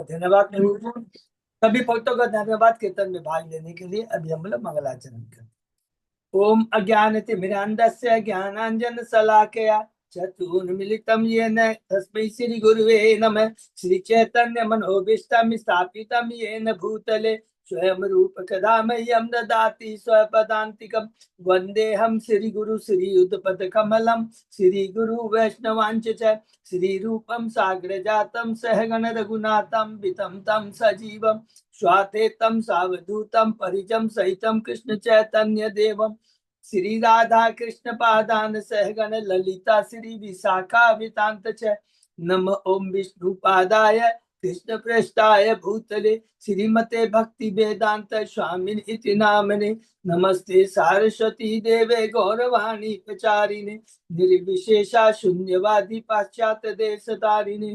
बहुत धन्यवाद प्रभु। सभी भक्तों का धन्यवाद कीर्तन में भाग लेने के लिए। अभी हम लोग मंगलाचरण करते। ओम अज्ञानतिमिरान्धस्य ज्ञानांजन शलाकया चतुर्मिलितं येन तस्मै श्री गुरुवे नमः। श्री चैतन्य मनोभीष्टं स्थापितं येन भूतले स्वयं रूप कदा मह्यं ददाति स्वपदान्तिकं। वन्देऽहं श्री गुरु श्रीयुतपद कमलं श्री गुरु वैष्णवांच च श्री रूपं साग्रजातं सहगण रघुनाथं वितं तं सजीवं स्वातेतं सावधूतं परिजं सहितं कृष्ण चैतन्य देवं श्री राधा कृष्ण पादान सहगण ललिता श्री विशाखा वितांत च नम ओम विष्णु पादाय कृष्ण प्रेष्ठाय भूतले श्रीमते भक्ति वेदांत स्वामिन इति नामने नमस्ते सारस्वती देवे गौरवाणी प्रचारिणे निर्विशेषा शून्यवादी पाश्चात्य देश तारिणे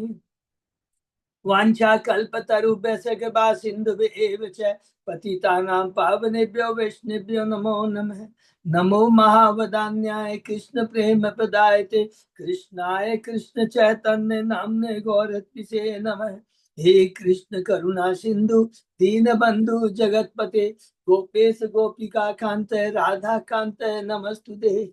वांछा कल्पतरुभ्यश्च कृपा सिन्धुभ्येव च पतितानां पावनेभ्यो वैष्णवेभ्यो नमो नमः। नमो महावदान्याय कृष्ण प्रेम प्रदायते कृष्णाय कृष्ण चैतन्य नामने गौरत्पिसे नमः। हे कृष्ण करुणा सिंधु दीन बंधु जगतपते गोपेश गोपिका कांत राधा कांत नमस्तुते।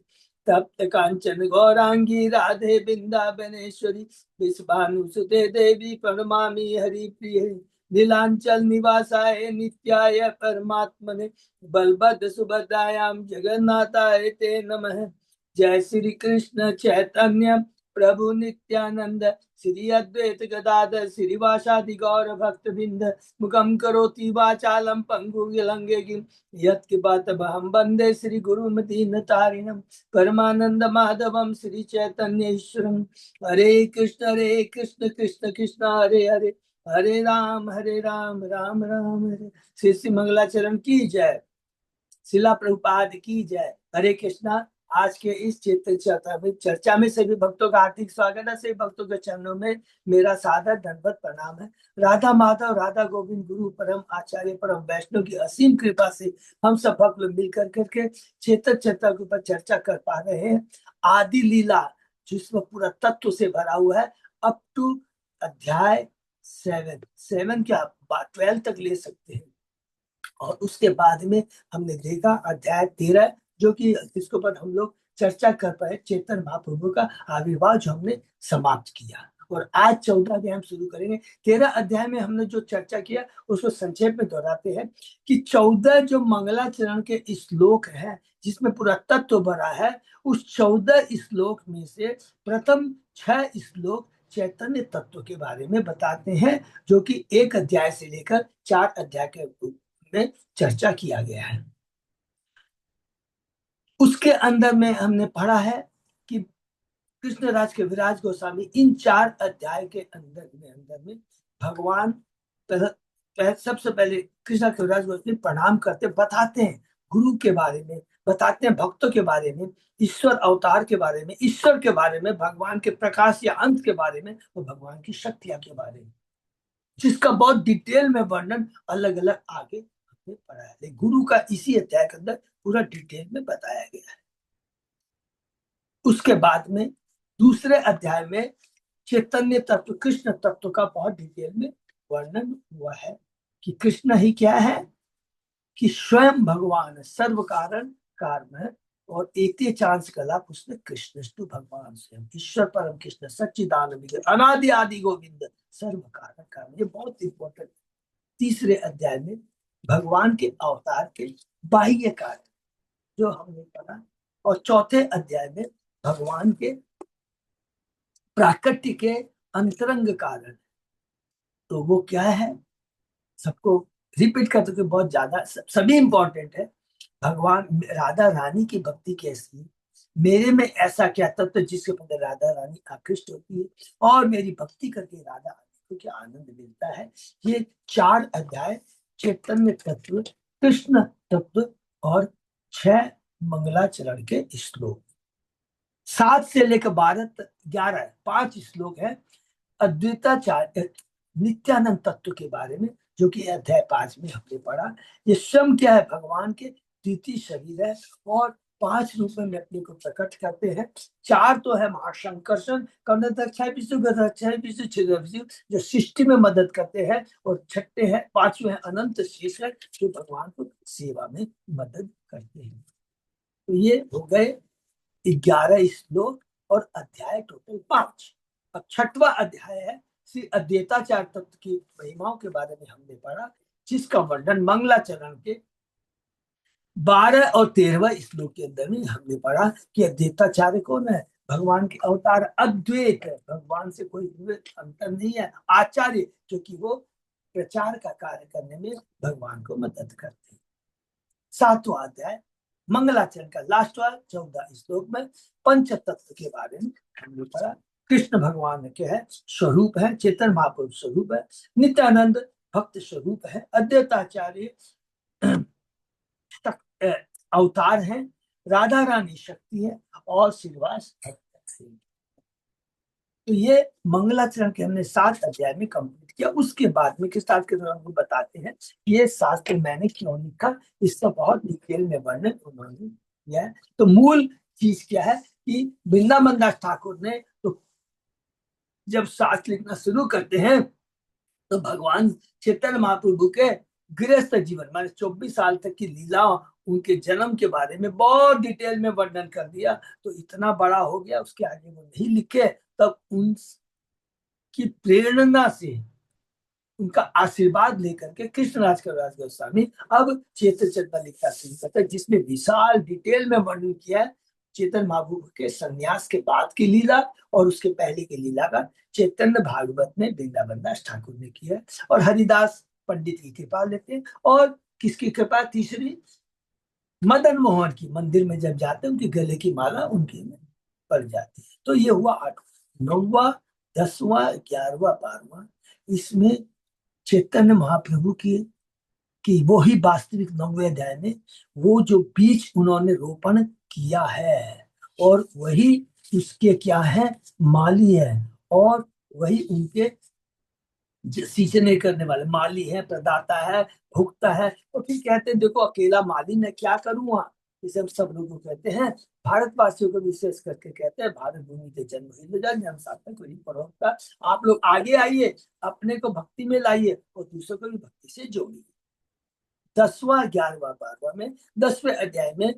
तप्त कांचन गौरांगी राधे वृंदावनेश्वरी विश्वानुसुते देवी प्रणमामि हरिप्रिये। नीलांचल निवासाय नित्याय परमात्मने बलभद्र सुभद्रायां जगन्नाथाय ते नमः। जय श्री कृष्ण चैतन्य प्रभु नित्यानंद श्री अद्वैत गदाधर श्रीवासादि गौर भक्त बिंद मुखम करोति वाचालम पंगु गिलंगे यत्किपातमहं वंदे श्री गुरुं दीनतारिणं परमानंद माधवम श्री चैतन्य ईश्वरं। हरे कृष्ण कृष्ण कृष्ण हरे हरे हरे राम राम राम हरे। श्री मंगलाचरण की जय। शिला प्रभुपाद की जय। हरे कृष्णा। आज के इस चर्चा में सभी भक्तों का हार्दिक स्वागत है। सभी भक्तों के चरणों में मेरा सादर दंडवत प्रणाम है। राधा माधव राधा गोविंद गुरु परम आचार्य परम वैष्णव की असीम कृपा से हम सब भक्त लोग मिलकर करके चेतन चेतना के ऊपर चर्चा कर पा रहे हैं। आदि लीला जिसमें पूरा तत्व से भरा हुआ है अप टू अध्याय 7 क्या 12 तक ले सकते हैं। और उसके बाद में हमने देखा अध्याय 13 जो कि इसके ऊपर हम लोग चर्चा कर पाए चेतन महाप्रभु का आविर्भाव जो हमने समाप्त किया। और आज 14 अध्याय हम शुरू करेंगे। 13 अध्याय में हमने जो चर्चा किया उसको संक्षेप में दोहराते हैं कि 14 जो मंगलाचरण के श्लोक है जिसमें पूरा तत्व भरा है उस 14 श्लोक में से प्रथम 6 श्लोक चैतन्य तत्व के बारे में बताते हैं जो कि 1 अध्याय से लेकर 4 अध्याय के में चर्चा किया गया है। उसके अंदर में हमने पढ़ा है कि कृष्णराज के विराज गोस्वामी इन 4 अध्याय के अंदर में भगवान सबसे पहले कृष्ण के विराज गोस्वामी प्रणाम करते बताते हैं गुरु के बारे में, बताते हैं भक्तों के बारे में, ईश्वर अवतार के बारे में, ईश्वर के बारे में, भगवान के प्रकाश या अंत के बारे में और भगवान की शक्तियां के बारे में, जिसका बहुत डिटेल में वर्णन अलग अलग आगे पढ़ा है। गुरु का इसी अध्याय के अंदर पूरा डिटेल में बताया गया है। उसके बाद में दूसरे अध्याय में चैतन्य तत्व कृष्ण तत्व का बहुत डिटेल में वर्णन हुआ है कि कृष्ण ही क्या है कि स्वयं भगवान सर्व कारण है और एते चांस कला पुष्ण कृष्णस्तु भगवान स्वयं ईश्वर परम कृष्ण सच्चिदानंद अनादि आदि गोविंद सर्व कारण। ये बहुत इंपॉर्टेंट। तीसरे अध्याय में भगवान के अवतार के बाह्य कार्य जो हमने पढ़ा और चौथे अध्याय में भगवान के प्राकट्य के अंतरंग कारण। तो वो क्या है सबको रिपीट करते हुए बहुत ज्यादा सभी इंपॉर्टेंट है। भगवान राधा रानी की भक्ति कैसी, मेरे में ऐसा क्या तत्व जिसके प्रति राधा रानी आकृष्ट होती है और मेरी भक्ति करके राधा रानी को क्या आनंद मिलता है। ये 4 अध्याय चैतन्य तत्व कृष्ण तत्व और 6 मंगलाचरण के श्लोक 7 से लेकर 12 11 5 श्लोक है अद्वैताचार्य नित्यानंद तत्व के बारे में जो कि अध्याय 5 में हमने पढ़ा। ये स्वयं क्या है भगवान के द्वितीय शरीर है और 5 रूपों में अपने को प्रकट करते हैं। 4 तो है महाशंकर्षण, कर्णदक्षाय विष्णु, गदाक्षाय विष्णु, छिद्र विष्णु, जो सृष्टि में मदद करते हैं, और छठे हैं, 5वें हैं अनंत शेष है, जो भगवान को सेवा में मदद करते हैं। तो ये हो गए 11 श्लोक और अध्याय टोटल 5। अब 6वां अध्याय है श्री अद्वैताचार तत्व की महिमाओं के बारे में हमने पढ़ा, जिसका वर्णन मंगलाचरण के 12 और 13वें श्लोक के अंदर में हमने पढ़ा कि अद्वैताचार्य कौन है, भगवान के अवतार अद्वैत है, भगवान से कोई अंतर नहीं है, आचार्य, क्योंकि वो प्रचार का कार्य करने में भगवान को मदद करते हैं। 7वां अध्याय मंगलाचरण का लास्ट वाला 14 श्लोक में पंच तत्व के बारे में हमने पढ़ा। कृष्ण भगवान के है स्वरूप है, चेतन महापुरुष स्वरूप है, नित्यानंद भक्त स्वरूप है, अद्वैताचार्य अवतार है, राधा रानी शक्ति है, और श्रीवास भक्त है। तो ये मंगलाचरण के हमने 7 अध्याय में कंप्लीट किया। उसके बाद में किस के दौरान वो बताते हैं ये शास्त्र मैंने क्यों लिखा, इसका बहुत डिटेल में वर्णन उन्होंने किया है। तो मूल चीज क्या है कि वृंदावन दास ठाकुर ने तो जब शास्त्र लिखना शुरू करते हैं तो भगवान चैतन्य महाप्रभु के गृहस्थ जीवन माने 24 साल तक की लीला, उनके जन्म के बारे में बहुत डिटेल में वर्णन कर दिया। तो इतना बड़ा हो गया, उसके आगे वो नहीं लिखे। तब उनकी प्रेरणा से, उनका आशीर्वाद लेकर के कृष्णराज कविराज गोस्वामी अब चेतन चेतना लिखना शुरू करता है, जिसमें विशाल डिटेल में वर्णन किया है चेतन महाप्रभु के संन्यास के बाद की लीला और उसके पहले की लीला का चैतन्य भागवत में वृंदावन दास ठाकुर ने किया है। और हरिदास पंडित की कृपा लेते हैं, और किसकी कृपा, तीसरी मदन मोहन की, मंदिर में जब जाते हैं उनके गले की माला उनके में पड़ जाती है। तो ये हुआ 8वां, 9वां, 10वां, 11वां, 12वां। इसमें चैतन्य महाप्रभु की वो ही वास्तविक 9वें अध्याय में वो जो बीज उन्होंने रोपण किया है, और वही उसके क्या है, माली है, और वही उनके सींचने करने वाले माली है, प्रदाता है, भुगता है। और फिर कहते हैं देखो अकेला माली मैं क्या करूंगा, इसे हम सब लोगों को कहते हैं, भारतवासियों को विशेष करके कहते हैं, भारत भूमि के जन्म जन्म सार्थक वही परोपकार। आप लोग आगे आइए, अपने को भक्ति में लाइए और दूसरों को भी भक्ति से जोड़िए। 10वां, 11वां, 12वां में 10वें अध्याय में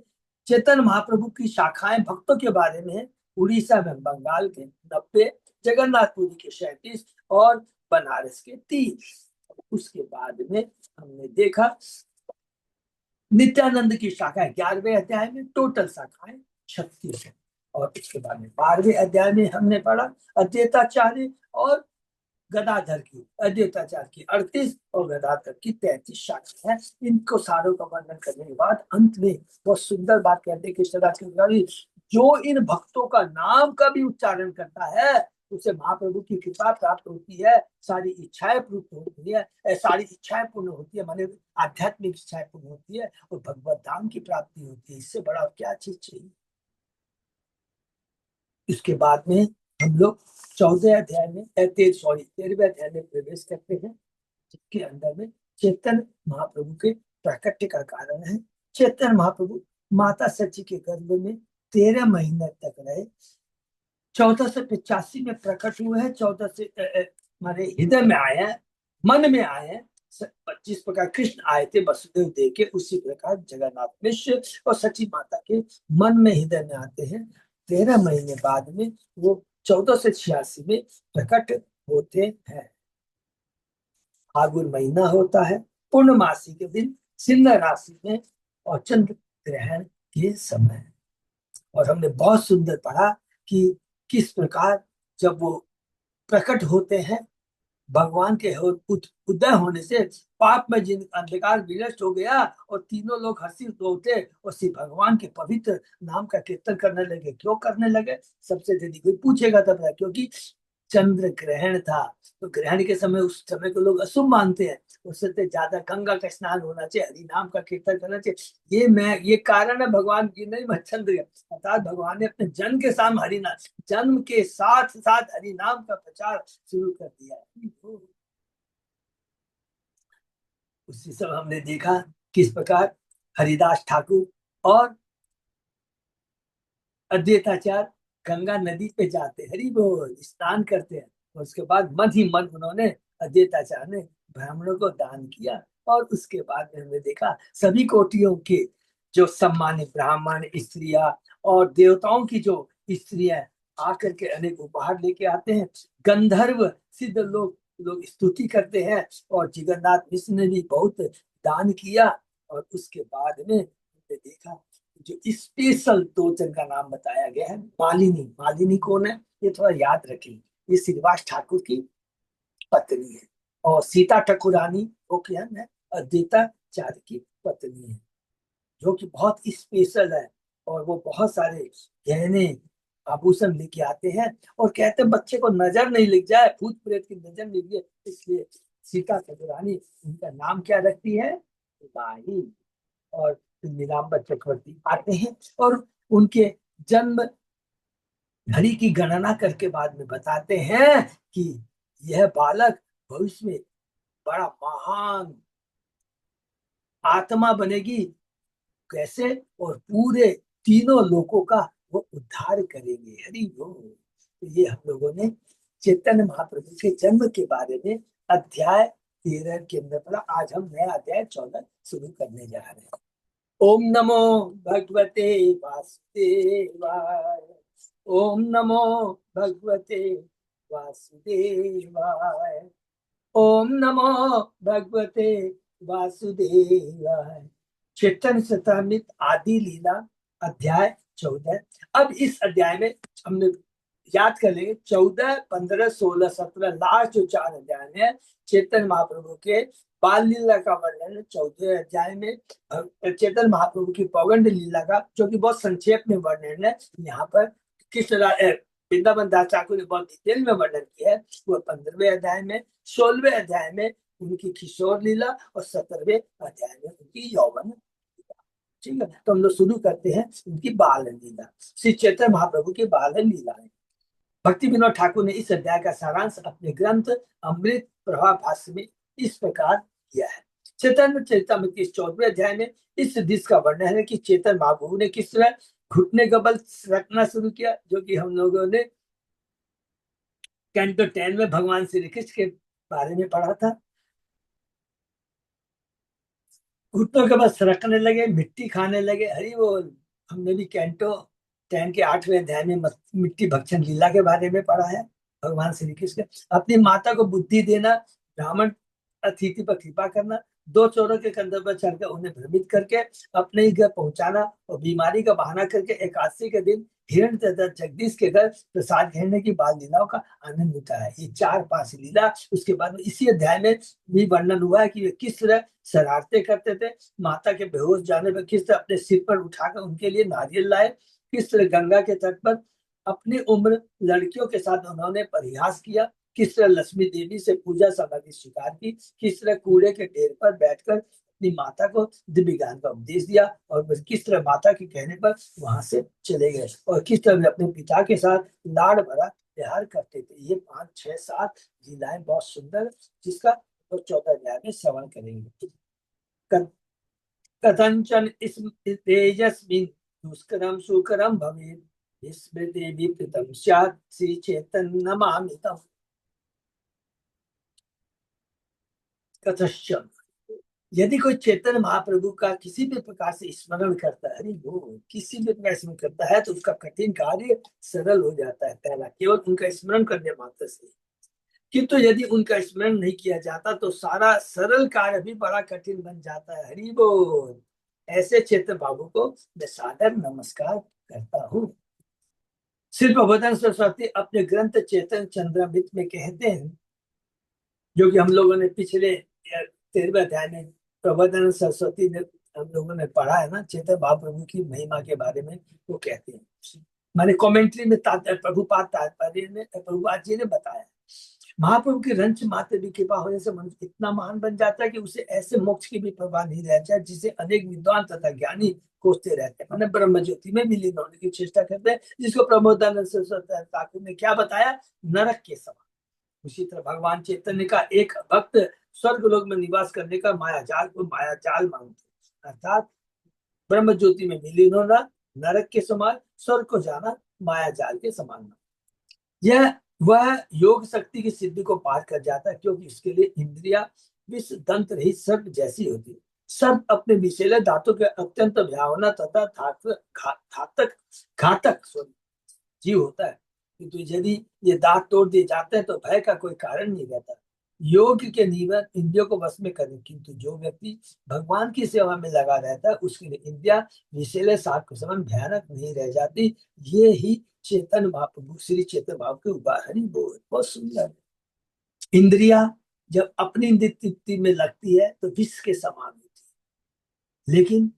चेतन महाप्रभु की शाखाएं भक्तों के बारे में है। उड़ीसा में बंगाल के 90, जगन्नाथपुरी के 37 और बनारस के 30। उसके बाद में हमने देखा नित्यानंद की शाखाएं 11वें अध्याय में, टोटल शाखाएं 36 है। और इसके बाद में 12वें अध्याय में हमने पढ़ा अद्वैताचार्य और गदाधर की, अद्वैताचार्य की 38 और गदाधर की 33 शाखा है। इनको सारों का वर्णन करने के बाद अंत में बहुत सुंदर बात कहते हैं कृष्णदास के, जो इन भक्तों का नाम का भी उच्चारण करता है उसे महाप्रभु की कृपा प्राप्त होती है, सारी इच्छाएं पूर्ण होती है, सारी इच्छाएं पूर्ण होती है, माने आध्यात्मिक इच्छाएं पूर्ण होती है, और भगवत धाम की प्राप्ति होती है। इससे बड़ा क्या चीज चाहिए। इसके बाद में हम लोग 14 अध्याय में 13वें अध्याय में प्रवेश करते हैं, जिसके अंदर में चैतन्य महाप्रभु के प्राकट्य का कारण है। चैतन्य महाप्रभु माता सची के गर्भ में 13 महीने तक रहे। 1485 में प्रकट हुए हैं, 14 से माने हृदय में आए हैं, मन में आए हैं। जिस प्रकार कृष्ण आए थे वसुदेव देव के, उसी प्रकार जगन्नाथ मिश्र और सची माता के मन में, हृदय में आते हैं। 13 महीने बाद में वो 1486 में प्रकट होते हैं। फागुन महीना होता है, पूर्णमासी के दिन, सिंह राशि में और चंद्र ग्रहण के समय। और हमने बहुत सुंदर पढ़ा कि किस प्रकार जब वो प्रकट होते हैं, भगवान के उदय होने से पाप में जिन अंधकार विनष्ट हो गया और तीनों लोग हर्षित होते और श्री भगवान के पवित्र नाम का कीर्तन करने लगे। क्यों करने लगे, सबसे यदि कोई पूछेगा तब, क्योंकि चंद्र ग्रहण था। तो ग्रहण के समय उस समय को लोग अशुभ मानते हैं, उससे ज्यादा गंगा का स्नान होना चाहिए, हरि नाम का कीर्तन करना चाहिए। ये कारण है भगवान की नहीं, चंद्र अर्थात भगवान ने अपने जन्म के साथ जन्म के साथ साथ हरि नाम का प्रचार शुरू कर दिया है। उसी सब हमने देखा किस प्रकार हरिदास ठाकुर और अद्वैताचार्य गंगा नदी पे जाते, हरि बोल, स्नान करते हैं, और उसके बाद मन ही मन उन्होंने, अद्वैताचार्य ने ब्राह्मणों को दान किया। और उसके बाद में हमने देखा सभी कोटियों के जो सम्मानित ब्राह्मण, स्त्रियां और देवताओं की जो स्त्रियां आकर के अनेक उपहार लेके आते हैं। गंधर्व सिद्ध लोग लोग स्तुति करते हैं, और जगन्नाथ मिश्र ने भी बहुत दान किया। और उसके बाद में हमने देखा जो स्पेशल दो जन का नाम बताया गया है। मालिनी, मालिनी कौन है ये थोड़ा याद रखें, ये श्रीनिवास ठाकुर की पत्नी है। और सीता ठाकुरानी वो क्या है, अद्वैताचार्य की पत्नी है, जो कि बहुत स्पेशल है। और वो बहुत सारे गहने आभूषण लेके आते हैं, और कहते हैं बच्चे को नजर नहीं लग जाए, भूत प्रेत की नजर नहीं लगे, इसलिए सीता ठाकुरानी उनका नाम क्या रखती है, माही। और फिर नीलांबर चक्रवर्ती आते हैं, और उनके जन्म घड़ी की गणना करके बाद में बताते हैं कि यह बालक भविष्य में बड़ा महान आत्मा बनेगी। कैसे, और पूरे तीनों लोगों का वो उद्धार करेंगे, हरि बोल। तो ये हम लोगों ने चैतन्य महाप्रभु के जन्म के बारे में अध्याय 13 के अंदर पढ़ा। आज हम नया अध्याय 14 शुरू करने जा रहे हैं। ओम नमो भगवते वासुदेवाय। ओम नमो भगवते वासुदेवाय। ओम नमो भगवते वासुदेवाय। चैतन्य चरितामृत आदि लीला अध्याय 14। अब इस अध्याय में हमने याद कर लेंगे 14, 15, 16, 17 लास्ट जो 4 अध्याय में चैतन्य महाप्रभु के बाल लीला का वर्णन 14 अध्याय में। चैतन्य महाप्रभु की पौगंड लीला का जो कि बहुत संक्षेप में वर्णन है यहाँ पर कृष्ण वृंदावन दास ठाकुर ने बहुत डिटेल में वर्णन किया है, वो 15वें अध्याय में। 16वें अध्याय में उनकी किशोर लीला, और 17वें अध्याय में उनकी यौवन लीला। ठीक है, तो हम लोग शुरू करते हैं उनकी बाल लीला, श्री चैतन्य महाप्रभु की बाल लीला। भक्ति विनोद ठाकुर ने इस अध्याय का सारांश अपने ग्रंथ अमृत प्रभा भाष्य में इस प्रकार किया है। चैतन्य चरितामृत के 14वें अध्याय में इस दृश्य का वर्णन है कि चैतन्य महाप्रभु ने किस तरह घुटने का बल रखना शुरू किया, जो कि हम लोगों ने कैंटो 10 में भगवान श्री कृष्ण के बारे में पढ़ा था। घुटनों के बस रखने लगे, मिट्टी खाने लगे, हरि बोल। हमने भी कैंटो 10 के 8वें अध्याय में मिट्टी भक्षण लीला के बारे में पढ़ा है। भगवान श्री कृष्ण अपनी माता को बुद्धि देना, ब्राह्मण अतिथि पर कृपा करना, दो चोरों के कंधों पर चढ़कर उन्हें भ्रमित करके अपने ही घर पहुंचाना, और बीमारी का बहाना करके एकादशी के दिन हिरण तथा जगदीश के घर प्रसाद घेरने की बाल लीलाओं का आनंद उठाया है। ये 4-5 लीला। उसके बाद में इसी अध्याय में भी वर्णन हुआ है कि वे किस तरह शरारते करते थे, माता के बेहोश जाने पर किस तरह अपने सिर पर उठाकर उनके लिए नारियल लाए, किस तरह गंगा के तट पर अपनी उम्र लड़कियों के साथ उन्होंने परिहास किया, किस तरह लक्ष्मी देवी से पूजा सामग्री स्वीकार की, किस तरह कूड़े के ढेर पर बैठकर अपनी माता को दिव्य ज्ञान का उपदेश दिया, और किस तरह माता के कहने पर वहां से चले गए, और किस तरह वे अपने पिता के साथ लाड़ भरा व्यवहार करते थे। ये 5, 6, 7 लीलाएं बहुत सुंदर, जिसका तो 14 अध्याय में श्रवण करेंगे। कथंचन तेजस्मिन् दुष्करम सुकरम भवेत् स्मृति विपरीतम स्यात् श्री चैतन्य नमामितम्। कथंचन, यदि कोई चैतन्य महाप्रभु का किसी भी प्रकार से स्मरण करता है, वो किसी भी प्रकार स्मरण करता है, तो उसका कठिन कार्य सरल हो जाता है। पहला, केवल उनका स्मरण करने मात्र से। किंतु यदि उनका स्मरण नहीं किया जाता तो सारा सरल कार्य भी बड़ा कठिन बन जाता है। हरि बोल। ऐसे चैतन्य बाबू को मैं सादर नमस्कार करता हूँ। श्री प्रबोधन सरस्वती अपने ग्रंथ चैतन्य चंद्रामृत में कहते हैं, जो कि हम लोगों ने पिछले 13वें अध्याय में प्रबोधन सरस्वती ने हम लोगों ने पढ़ा है ना, चैतन्य महाप्रभु की महिमा के बारे में। वो कहते हैं, मैंने कमेंट्री में प्रभुपाद तात्पर्य ने प्रभुपाद जी ने बताया, महाप्रभु के रंच मात्र भी कृपा होने से मनुष्य इतना महान बन जाता है कि उसे ऐसे मोक्ष की भी परवाह नहीं रह जाए जिसे अनेक विद्वान तथा ज्ञानी खोजते रहते हैं। मैंने ब्रह्म ज्योति में विलीन होने की चेष्टा करते हैं, जिसको प्रमोदानंद सरस्वती ठाकुर ने क्या बताया, नरक के समान। उसी तरह भगवान चैतन्य का एक भक्त स्वर्ग लोक में निवास करने का मायाजाल को मायाजाल मानते, अर्थात ब्रह्म ज्योति में विलीन होना नरक के समान, स्वर्ग को जाना माया जाल के समान। यह वह योग शक्ति की सिद्धि को पार कर जाता है, क्योंकि इसके लिए इंद्रिया विष दंत रहित सर्प जैसी होती है। सर्प अपने विषैले दांतों के अत्यंत भयावना तथा घातक घातक सॉरी जीव होता है, किंतु यदि ये दांत तोड़ दिए जाते हैं तो भय का कोई कारण नहीं रहता। योग के नियम इंद्रियों को वश में करने, किंतु जो व्यक्ति भगवान की सेवा में लगा रहता है उसके लिए इंद्रिया विषैले सांप के समान भयानक नहीं रह जाती। ये ही चेतन महाप्रभु श्री चेतन भाव के उदाहरण ही बहुत सुंदर। इंद्रिया जब अपनी इंद्रिय तृप्ति में लगती है तो विष के समान होती है, लेकिन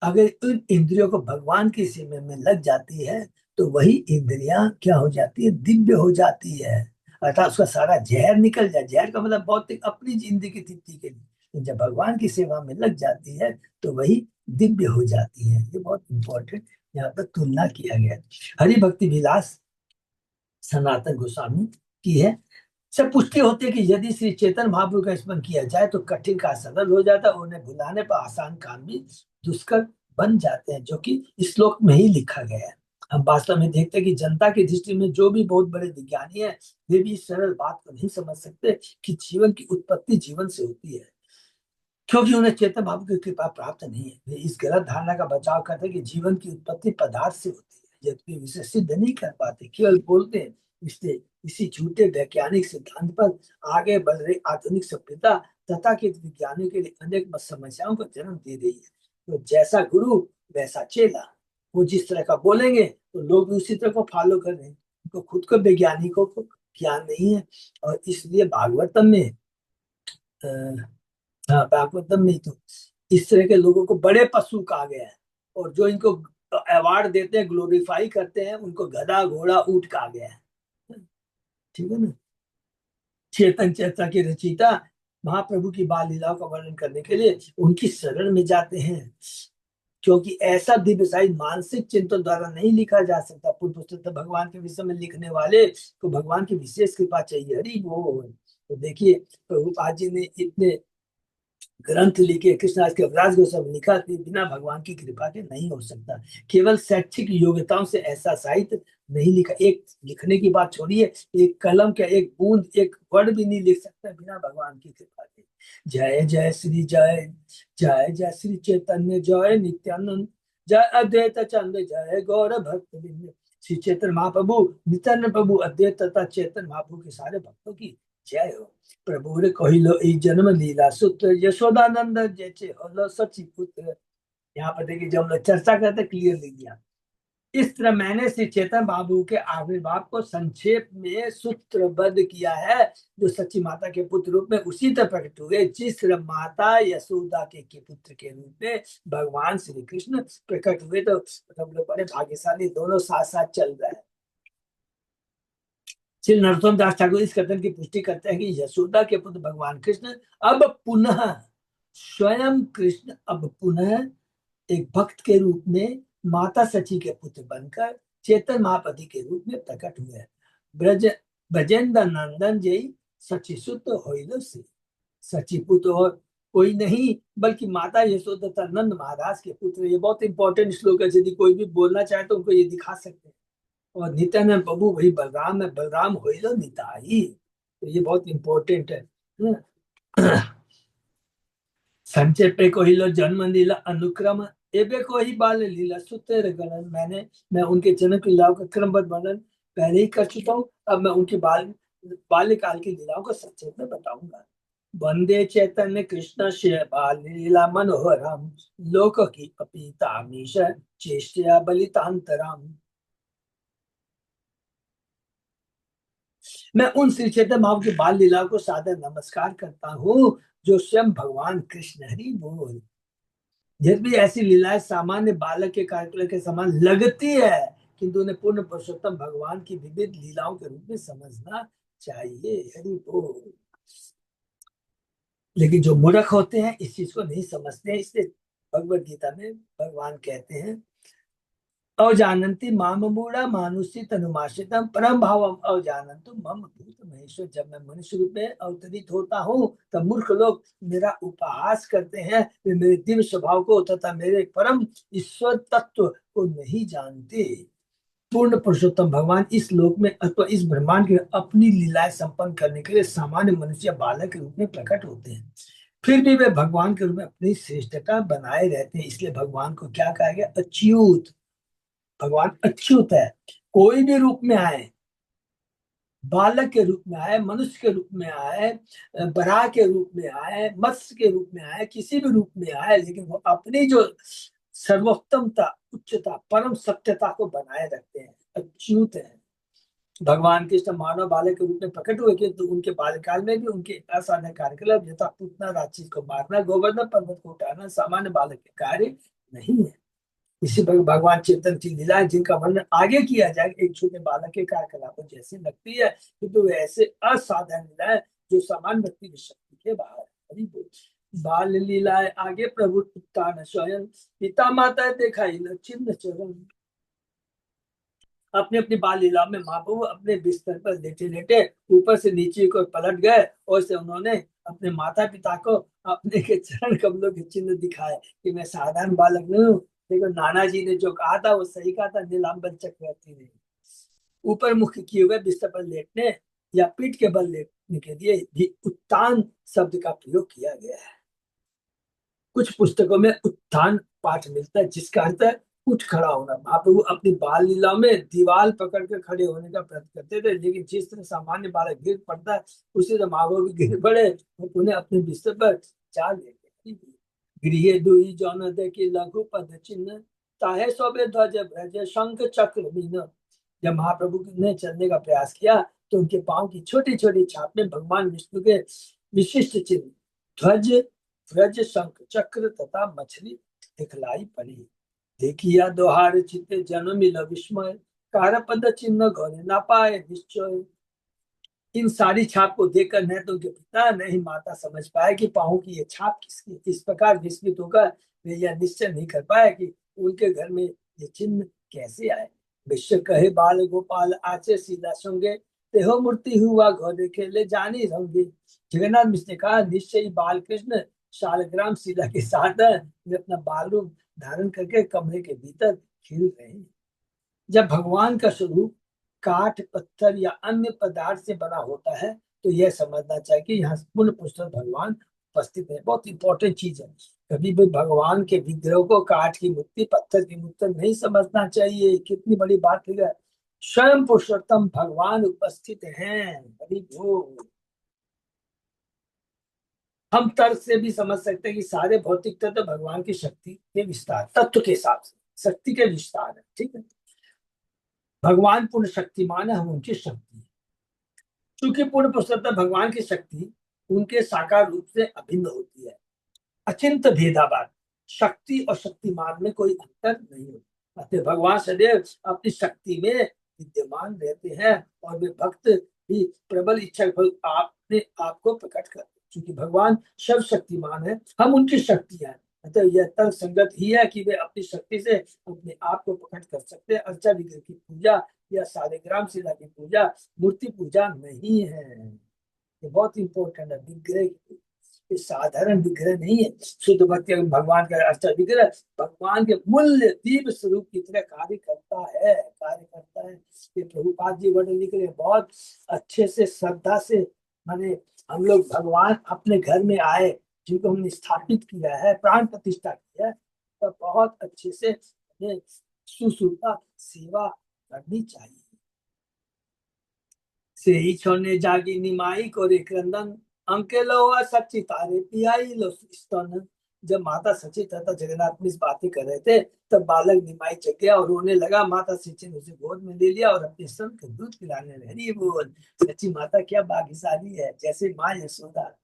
अगर उन इंद्रियों को भगवान की सेवा में लग जाती है तो वही इंद्रियां क्या हो जाती है, दिव्य हो जाती है। अर्थात उसका सारा जहर निकल जाए। जहर का मतलब बहुत अपनी जिंदगी की तृप्ति के लिए, जब भगवान की सेवा में लग जाती है तो वही दिव्य हो जाती है। ये बहुत इंपॉर्टेंट यहाँ पर तुलना किया गया है। हरि भक्ति विलास सनातन गोस्वामी की है। सब पुष्टि होती है कि यदि श्री चेतन महाप्रभु का स्मरण किया जाए तो कठिन का सरल हो जाता है, उन्हें भुलाने पर आसान काम भी दुष्कर बन जाते हैं, जो कि इस श्लोक में ही लिखा गया है। हम वास्तव में देखते हैं कि जनता की दृष्टि में जो भी बहुत बड़े विज्ञानी है, वे भी इस सरल बात को नहीं समझ सकते कि जीवन की उत्पत्ति जीवन से होती है, क्योंकि उन्हें चेतन महाप्रभु की कृपा प्राप्त नहीं है। वे इस गलत धारणा का बचाव करते हैं कि जीवन की उत्पत्ति पदार्थ से होती है, जबकि इसे सिद्ध नहीं कर पाते, केवल बोलते हैं। इसलिए इसी झूठे वैज्ञानिक सिद्धांत पर आगे बढ़ रही आधुनिक सभ्यता तथा के विज्ञानियों के लिए अनेक समस्याओं को जन्म दे रही है। तो जैसा गुरु वैसा चेला, वो जिस तरह का बोलेंगे तो लोग भी उसी तरह को फॉलो कर रहे हैं। उनको खुद को वैज्ञानिकों को ज्ञान नहीं है। और इसलिए भागवतम में हाँ, भागवतम में तो इस तरह के लोगों को बड़े पशु कहा गया है, और जो इनको अवार्ड देते हैं, ग्लोरीफाई करते हैं, उनको गधा घोड़ा ऊंट कहा गया है। ठीक है ना। चेतन चेतना की रचयिता महाप्रभु की बाल लीलाओं का वर्णन करने के लिए उनकी शरण में जाते हैं, क्योंकि ऐसा दिव्यशाही मानसिक चिंतन द्वारा नहीं लिखा जा सकता। पूर्व पुस्तक भगवान के विषय में लिखने वाले को भगवान की विशेष कृपा चाहिए। हरि बोल। तो देखिए, प्रभुपाद जी ने इतने ग्रंथ लिखे, कृष्णदास के अवराज गोस्वामी लिखा कि बिना भगवान की कृपा के नहीं हो सकता। केवल शैक्षिक योग्यताओं से ऐसा साहित्य नहीं लिखा। एक लिखने की बात छोड़िए, एक कलम का एक बूंद, एक वर्ड भी नहीं लिख सकता बिना भगवान की कृपा के। जय जय श्री जय जय जय श्री चैतन्य जय नित्यानंद जय अद्वैत चंद जय गौर भक्त बिंद। श्री चैतन्य महाप्रभु, नित्यानंद प्रभु, अद्वैत तथा चैतन्य महाप्रभु के सारे भक्तों की जय हो। प्रभु रे कहिलो ई जन्म लीला सूत्र यशोदानंद जैसे हलो सची पुत्र। यहाँ पर देखिए, जब हम लोग चर्चा करते क्लियर लिख दिया। इस तरह मैंने श्री चेतन बाबू के आविर्भाव को संक्षेप में सूत्रबद्ध किया है, जो सच्ची माता के पुत्र रूप में उसी तरह प्रकट हुए जिस तरह माता यशोदा के पुत्र के रूप में भगवान श्री कृष्ण प्रकट हुए। तो हम लोग बड़े भाग्यशाली, दोनों साथ साथ चल रहे हैं। श्री नरोत्तम दास ठाकुर इस कथन की पुष्टि करते हैं कि यशोदा के पुत्र भगवान कृष्ण अब पुनः स्वयं कृष्ण अब पुनः एक भक्त के रूप में माता सची के पुत्र बनकर चेतन महापति के रूप में प्रकट हुए। ब्रज ब्रजेंद्र नंदन जय सची सुत होइलो से। सची पुत्र और कोई नहीं बल्कि माता यशोदा तथा नंद महाराज के पुत्र। ये बहुत इंपॉर्टेंट श्लोक है, यदि कोई भी बोलना चाहे तो उनको ये दिखा सकते हैं। और नित्यानंद प्रभु वही बलराम है, बलराम होइलो निताई। तो ये बहुत इंपॉर्टेंट है। संचय पे कोहिलो जन्म लीला अनुक्रम एबे को ही बाल लीला सुतेर गणन। मैं उनके जन्म की लीलाओं का क्रमबद्ध वर्णन पहले ही कर चुका हूँ। अब मैं उनकी बाल्यकाल की लीलाओं को संक्षेप में बताऊंगा। वंदे चैतन्य कृष्ण से बाल लीला मनोहरम लोक की अपीतामीश चेष्टया बलितांतरम। मैं उन श्री चैतन्य महाप्रभु की बाल लीला को सादर नमस्कार करता हूँ, जो स्वयं भगवान कृष्ण। हरि बोल। यदि ऐसी लीलाएं सामान्य बालक के कार्यक्रम के समान लगती है, किंतु उन्हें पूर्ण पुरुषोत्तम भगवान की विविध लीलाओं के रूप में समझना चाहिए। हरि बोल। लेकिन जो मूर्ख होते हैं इस चीज को नहीं समझते हैं। इसलिए भगवत गीता में भगवान कहते हैं अवजानन्ति माम मूढ़ा मानुषी तनुमाश्रितम परम भावम अवजानन्तु मम भूत महेश्वर। जब मैं मनुष्य रूप में अवतरित होता हूँ तब मूर्ख लोग मेरा उपहास करते हैं, वे मेरे दिव्य स्वभाव को तथा मेरे परम ईश्वर तत्व को नहीं जानते। पूर्ण पुरुषोत्तम भगवान इस लोक में अथवा इस ब्रह्मांड के अपनी लीलाएं संपन्न करने के लिए सामान्य मनुष्य बालक के रूप में प्रकट होते हैं, फिर भी वे भगवान के रूप में अपनी श्रेष्ठता बनाए रहते हैं। इसलिए भगवान को क्या कहा गया? अच्युत। भगवान अच्युत है। कोई भी रूप में आए, बालक के रूप में आए, मनुष्य के रूप में आए, बराह के रूप में आए, मत्स्य के रूप में आए, किसी भी रूप में आए, लेकिन वो अपनी जो सर्वोत्तमता, उच्चता, परम सत्यता को बनाए रखते हैं, अच्युत है। भगवान कृष्ण मानव बालक के रूप में प्रकट हुए, कि तो उनके बाल्यकाल में भी उनके असाधारण कार्यकलाप यथा पूतना राक्षस को मारना, गोवर्धन पर्वत को उठाना सामान्य बालक के कार्य नहीं है। इसी भगवान चेतन की लीलाएं जिनका वर्णन आगे किया जाए एक छोटे बालक के कार्यकलापों जैसी लगती है, किंतु वे ऐसे असाधारण लीलाएं जो सामान्य व्यक्ति की शक्ति के बाहर है। बाल लीलाएं आगे प्रभु उत्तान स्वयं, पिता माता दिखाई चिन्ह चरण। अपने अपनी बाल लीला में महाप्रभु अपने बिस्तर पर लेटे लेटे ऊपर से नीचे को पलट गए, और से उन्होंने अपने माता पिता को अपने के चरण कमलों के चिन्ह दिखाए कि मैं साधारण बालक नहीं हूँ। देखो नाना जी ने जो कहा था वो सही कहा था, नीलांबर चक्रवर्ती ने। ऊपर मुख किए हुए बिस्तर पर लेटने या पीठ के बल लेटने के लिए भी उत्तान शब्द का प्रयोग किया गया है। कुछ पुस्तकों में उत्थान पाठ मिलता है जिसका अर्थ है उठ खड़ा होना। महाप्रभु अपनी बाल लीला में दीवार पकड़ कर खड़े होने का प्रयत्न करते थे, लेकिन जिस तरह सामान्य बालक गिर पड़ता है उसी तरह महाप्रभु भी गिर पड़े और उन्हें अपने बिस्तर पर चाल लेते। गृह दुई जौन देखी लघु पद चिन्ह, ताहे सोबे ध्वज भ्रज शंख चक्र बीन। जब महाप्रभु ने चलने का प्रयास किया तो उनके पांव की छोटी छोटी छाप में भगवान विष्णु के विशिष्ट चिन्ह ध्वज, व्रज, शंख चक्र तथा मछली दिखलाई पड़ी। देखिया दोहार चित्ते जन्म मिला विस्मय, कार पद चिन्ह घोरे ना पाए निश्चय। इन सारी छाप को देखकर न तो उनके पिता न ही माता समझ पाए कि पाँव की ये छाप किसकी। इस प्रकार विस्मित होकर वे यह निश्चय नहीं कर पाए कि उनके घर में ये चिन्ह कैसे आए। विश्व कहे बाल गोपाल आचे सीधा संगे, तेहो मूर्ति हुआ घोड़े खेले जानी रंगे। जगन्नाथ मिश्र ने कहा निश्चय बाल कृष्ण शालग्राम शिला के साथ वे अपना बाल रूप धारण करके कमरे के भीतर खेल रहे हैं। जब भगवान का स्वरूप काठ, पत्थर या अन्य पदार्थ से बना होता है तो यह समझना चाहिए कि यहाँ पूर्ण पुरुषोत्तम भगवान उपस्थित है। बहुत इंपॉर्टेंट चीज है। कभी भी भगवान के विग्रह को काठ की मूर्ति, पत्थर की मूर्ति नहीं समझना चाहिए। कितनी बड़ी बात है, स्वयं पुरुषोत्तम भगवान उपस्थित हैं। हरि बोल। हम तर्क से भी समझ सकते हैं कि सारे भौतिक तत्व भगवान की शक्ति के विस्तार, तत्व के हिसाब से शक्ति के विस्तार है। ठीक है, भगवान पूर्ण शक्तिमान है, हम उनकी शक्ति। क्योंकि पूर्ण पुरुषोत्तम भगवान की शक्ति उनके साकार रूप से अभिन्न होती है। अचिंत भेदाभाव, शक्ति और शक्तिमान में कोई अंतर नहीं होता। अतः भगवान सदैव अपनी शक्ति में विद्यमान रहते हैं और वे भक्त भी प्रबल इच्छा अपने आप को प्रकट करते हैं। क्योंकि भगवान सर्वशक्तिमान है, हम उनकी शक्ति है। अतः यह तर्क संगत ही है कि वे अपनी शक्ति से अपने आप को प्रकट कर सकते हैं। अर्चा विग्रह की पूजा या सालिग्राम शिला की पूजा मूर्ति पूजा नहीं है। ये बहुत इंपॉर्टेंट है। विग्रह, ये साधारण विग्रह नहीं है। शुद्ध भक्ति भगवान का अर्चा विग्रह भगवान के मूल्य दिव्य स्वरूप की तरह कार्य करता है, कार्य करता है। ये प्रभुपाद जी वर्णन लिख रहे हैं बहुत अच्छे से, श्रद्धा से। माने हम लोग भगवान अपने घर में आए, जिनको हमने स्थापित किया है, प्राण प्रतिष्ठा की है, तो बहुत अच्छे से हमें सुश्रुता सेवा करनी चाहिए। से ही छोड़ने जागी निमाई को रे क्रंदन, अंके लो सच्ची तारे पियाई लो स्तन। जब माता सची तथा जगन्नाथ में इस बातें कर रहे थे तब बालक निमाई चक गया और रोने लगा। माता सची ने उसे गोद में ले लिया और अपने स्तन को दूध पिलाने लगी। बोल, सच्ची माता क्या भाग्यशाली है, जैसे माँ यशोदा।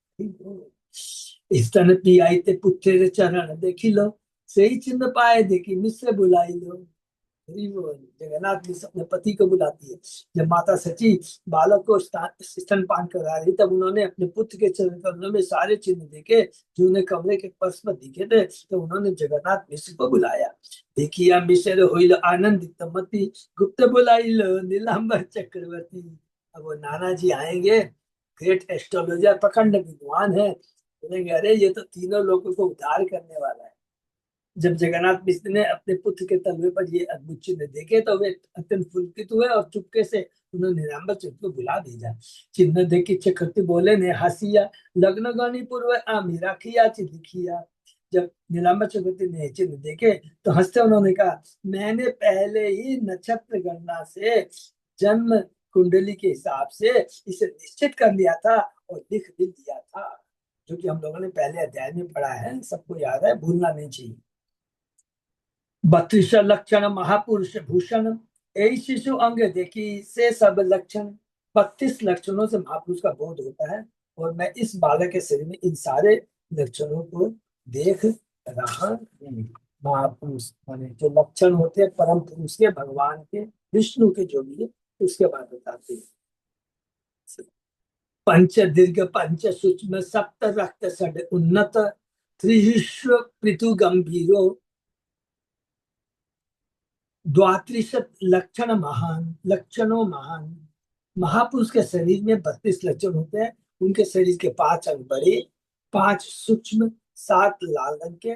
स्तन पियाई ते पुत्रे चरण देखी लो, से ही चिन्ह पाए देखी मिश्र बुलाई लो। जगन्नाथ मिश्र अपने पति को बुलाती है। जब माता सची बालक को स्तनपान करा रही, तब उन्होंने अपने पुत्र के चरण कमलों में सारे चिन्ह देखे जो उन्हें कमरे के पर्स पर दिखे थे। तो उन्होंने जगन्नाथ मिश्र को बुलाया। देखिया मिश्र होइल आनंदित मति, गुप्त बुलाइल नीलांबर चक्रवर्ती। अब वो नाना जी आएंगे, ग्रेट एस्ट्रोलॉजर, प्रखंड विद्वान है, बोलेंगे अरे ये तो तीनों लोगों को उद्धार करने वाला है। जब जगन्नाथ मिश्र ने अपने पुत्र के तलवे पर ये अद्भुत चिन्ह देखे तो वे अत्यंत पुलकित हुए और चुपके से उन्होंने नीलांबर चक्रवर्ती को बुला भेजा। चिन्ह देख के चक्रवर्ती बोले ने हसिया, लग्न गानी पूर्व आमी राखिया लिखिया। जब नीलांबर चक्रवर्ती ने चिन्ह देखे तो हंसते उन्होंने कहा, मैंने पहले ही नक्षत्र गणना से जन्म कुंडली के हिसाब से इसे निश्चित कर लिया था और लिख भी दिया था, जो कि हम लोगों ने पहले अध्याय में पढ़ा है, सबको याद है, भूलना नहीं चाहिए। 32 लक्षण महापुरुष भूषण, यही शिशु अंग देखी से सब लक्षण। 32 लक्षणों से महापुरुष का बोध होता है और मैं इस बालक के शरीर में इन सारे लक्षणों को देख रहा हूँ। महापुरुष माने जो लक्षण होते हैं परम पुरुष के, भगवान के, विष्णु के, जो भी है उसके बाद बताते हैं। पंच दीर्घ पंच सूक्ष्म सप्त रक्त षड उन्नत, त्रिविश्व पृथु गंभीरो द्वात्रिशत लक्षण महान, लक्षणों महान। महापुरुष के शरीर में 32 लक्षण होते हैं। उनके शरीर के 5 अंग बड़े, 5 सूक्ष्म, 7 लाल रंग के,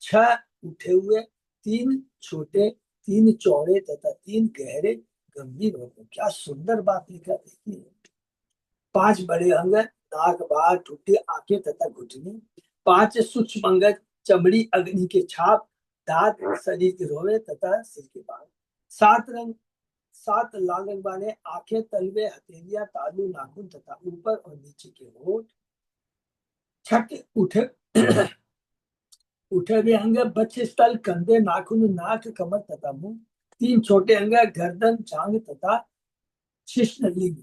6 उठे हुए, 3 छोटे, 3 चौड़े तथा 3 गहरे गंभीर होते हैं। क्या सुंदर बात लिखा देखिए। 5 बड़े अंग, नाक, बाल, ठुड्डी, आंखें तथा घुटने। 5 सूक्ष्म अंग, चमड़ी, अग्नि के छाप, दांत, शरीर के रोवे तथा सिर के बाल। 7 रंग, 7 लाल रंग वाले, आंखें, तलवे, हथेलियां, तालू, नाखून तथा ऊपर और नीचे के होठ। 6 उठे उठे हुए अंग, बच्चे स्थल, कंधे, नाखून, नाक, कमर तथा मुंह। 3 छोटे अंग, गर्दन, जांघ तथा शिश्नलिंग।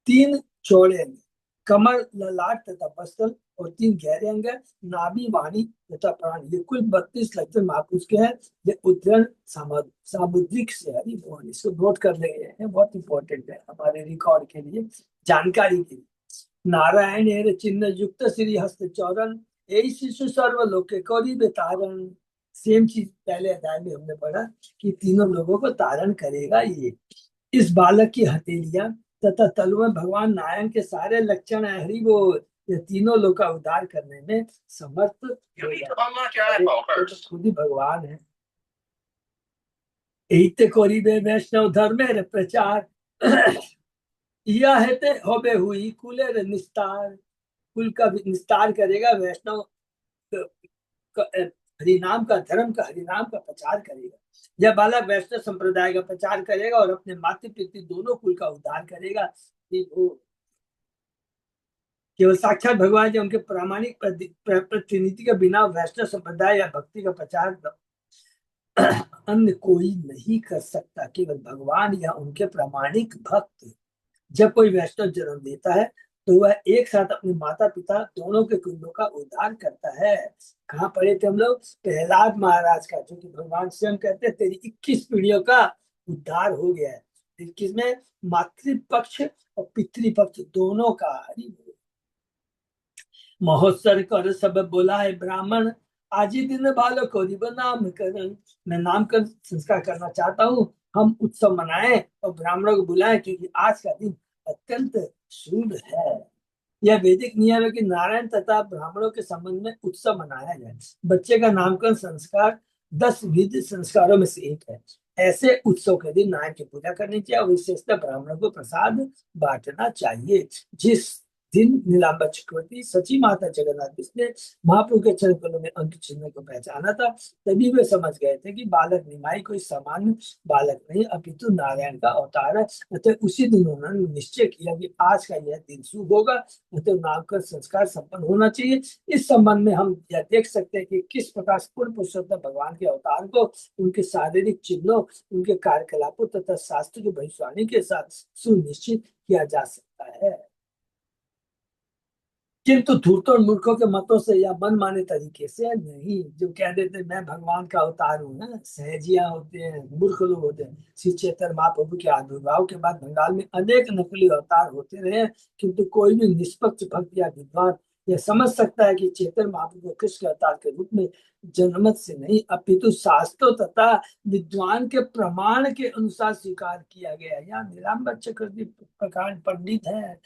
3 चौड़े अंग, कमर, ललाट तथा बस्तल। और 3 गहरे अंग, नाभि, वाणी तथा प्राण। ये कुल 32 लक्षण महापुरुष के हैं। ये उद्धरण सामुद्रिक से हरि भवन, इसको नोट कर ले गए हैं, बहुत इंपॉर्टेंट है हमारे रिकॉर्ड के लिए, जानकारी के लिए। नारायण चिन्ह युक्त श्री हस्त चौरन, यही शिशु सर्वलोक के कौरी तारण। सेम चीज पहले अध्याय में हमने पढ़ा कि तीनों लोगों को तारण करेगा ये। इस बालक की हथेलियां तथा तलु में भगवान नारायण के सारे लक्षण है, हरि बोल। ये तीनों लोग का उद्धार करने में समर्थ खुद ही भगवान है। एते कोरी बे वैष्णव धर्मेर प्रचार, यह हेते होबे हुई कुलेर निस्तार। कुल का निस्तार करेगा, वैष्णव हरिनाम का, धर्म का, हरिनाम का प्रचार करेगा। यह बालक वैष्णव संप्रदाय का प्रचार करेगा और अपने मातृ पितृ दोनों कुल का उद्धार करेगा। केवल साक्षात भगवान जी उनके प्रामाणिक प्रतिनिधि के बिना वैष्णव संप्रदाय या भक्ति का प्रचार अन्य कोई नहीं कर सकता। केवल भगवान या उनके प्रामाणिक भक्त। जब कोई वैष्णव जन्म लेता है तो वह एक साथ अपने माता पिता दोनों के कुंडों का उद्धार करता है। कहाँ पढ़े थे हम लोग? प्रहलाद महाराज का, जो कि भगवान स्वयं कहते हैं तेरी 21 पीढ़ियों का उद्धार हो गया है। 21 में मातृपक्ष और पितृपक्ष दोनों का। हरि महोत्सव कर सब बोला है ब्राह्मण, आज ही दिन बालक को नामकरण। मैं नामकरण संस्कार करना चाहता हूँ, हम उत्सव मनाएं और ब्राह्मणों को बुलाएं, क्योंकि आज का दिन अत्यंत शुभ है। यह वैदिक नियम है कि नारायण तथा ब्राह्मणों के संबंध में उत्सव मनाया जाए। बच्चे का नामकरण संस्कार 10 विधि संस्कारों में से एक है। ऐसे उत्सव के दिन नारायण की पूजा करनी चाहिए और विशेषतः ब्राह्मणों को प्रसाद बांटना चाहिए। जिस दिन नीलांबर चक्रवर्ती सची माता जगन्नाथ ने महाप्रभु के चरण कमलों में अंक चिन्ह को पहचाना था, तभी वे समझ गए थे कि बालक निमाई कोई सामान्य बालक नहीं अपितु नारायण का अवतार है। अतः उसी दिन उन्होंने निश्चय किया कि आज का यह दिन शुभ होगा, अतः नामकरण संस्कार संपन्न होना चाहिए। इस संबंध में हम यह देख सकते हैं कि किस प्रकार पूर्ण पुरुषोत्तम भगवान के अवतार को उनके शारीरिक चिन्हों, उनके कार्यकलापों तथा शास्त्र की भविष्यवाणी के साथ सुनिश्चित किया जा सकता है। किंतु धूर्तों और मूर्खों के मतों से या मनमाने तरीके से नहीं। जो कह देते मैं भगवान का अवतार हूँ ना, सहजिया होते हैं, मूर्ख लोग होते हैं। श्री चैतन्य महाप्रभु के आविर्भाव के बाद बंगाल में अनेक नकली अवतार होते रहे, किंतु कोई भी निष्पक्ष भक्त या विद्वान यह समझ सकता है कि चैतन्य महाप्रभु को कृष्ण के अवतार के रूप में जनमत से नहीं अपितु शास्त्रों तथा विद्वान के प्रमाण के अनुसार स्वीकार किया गया। यहाँ नीलाम्बर चक्रवर्ती प्रकार पंडित है,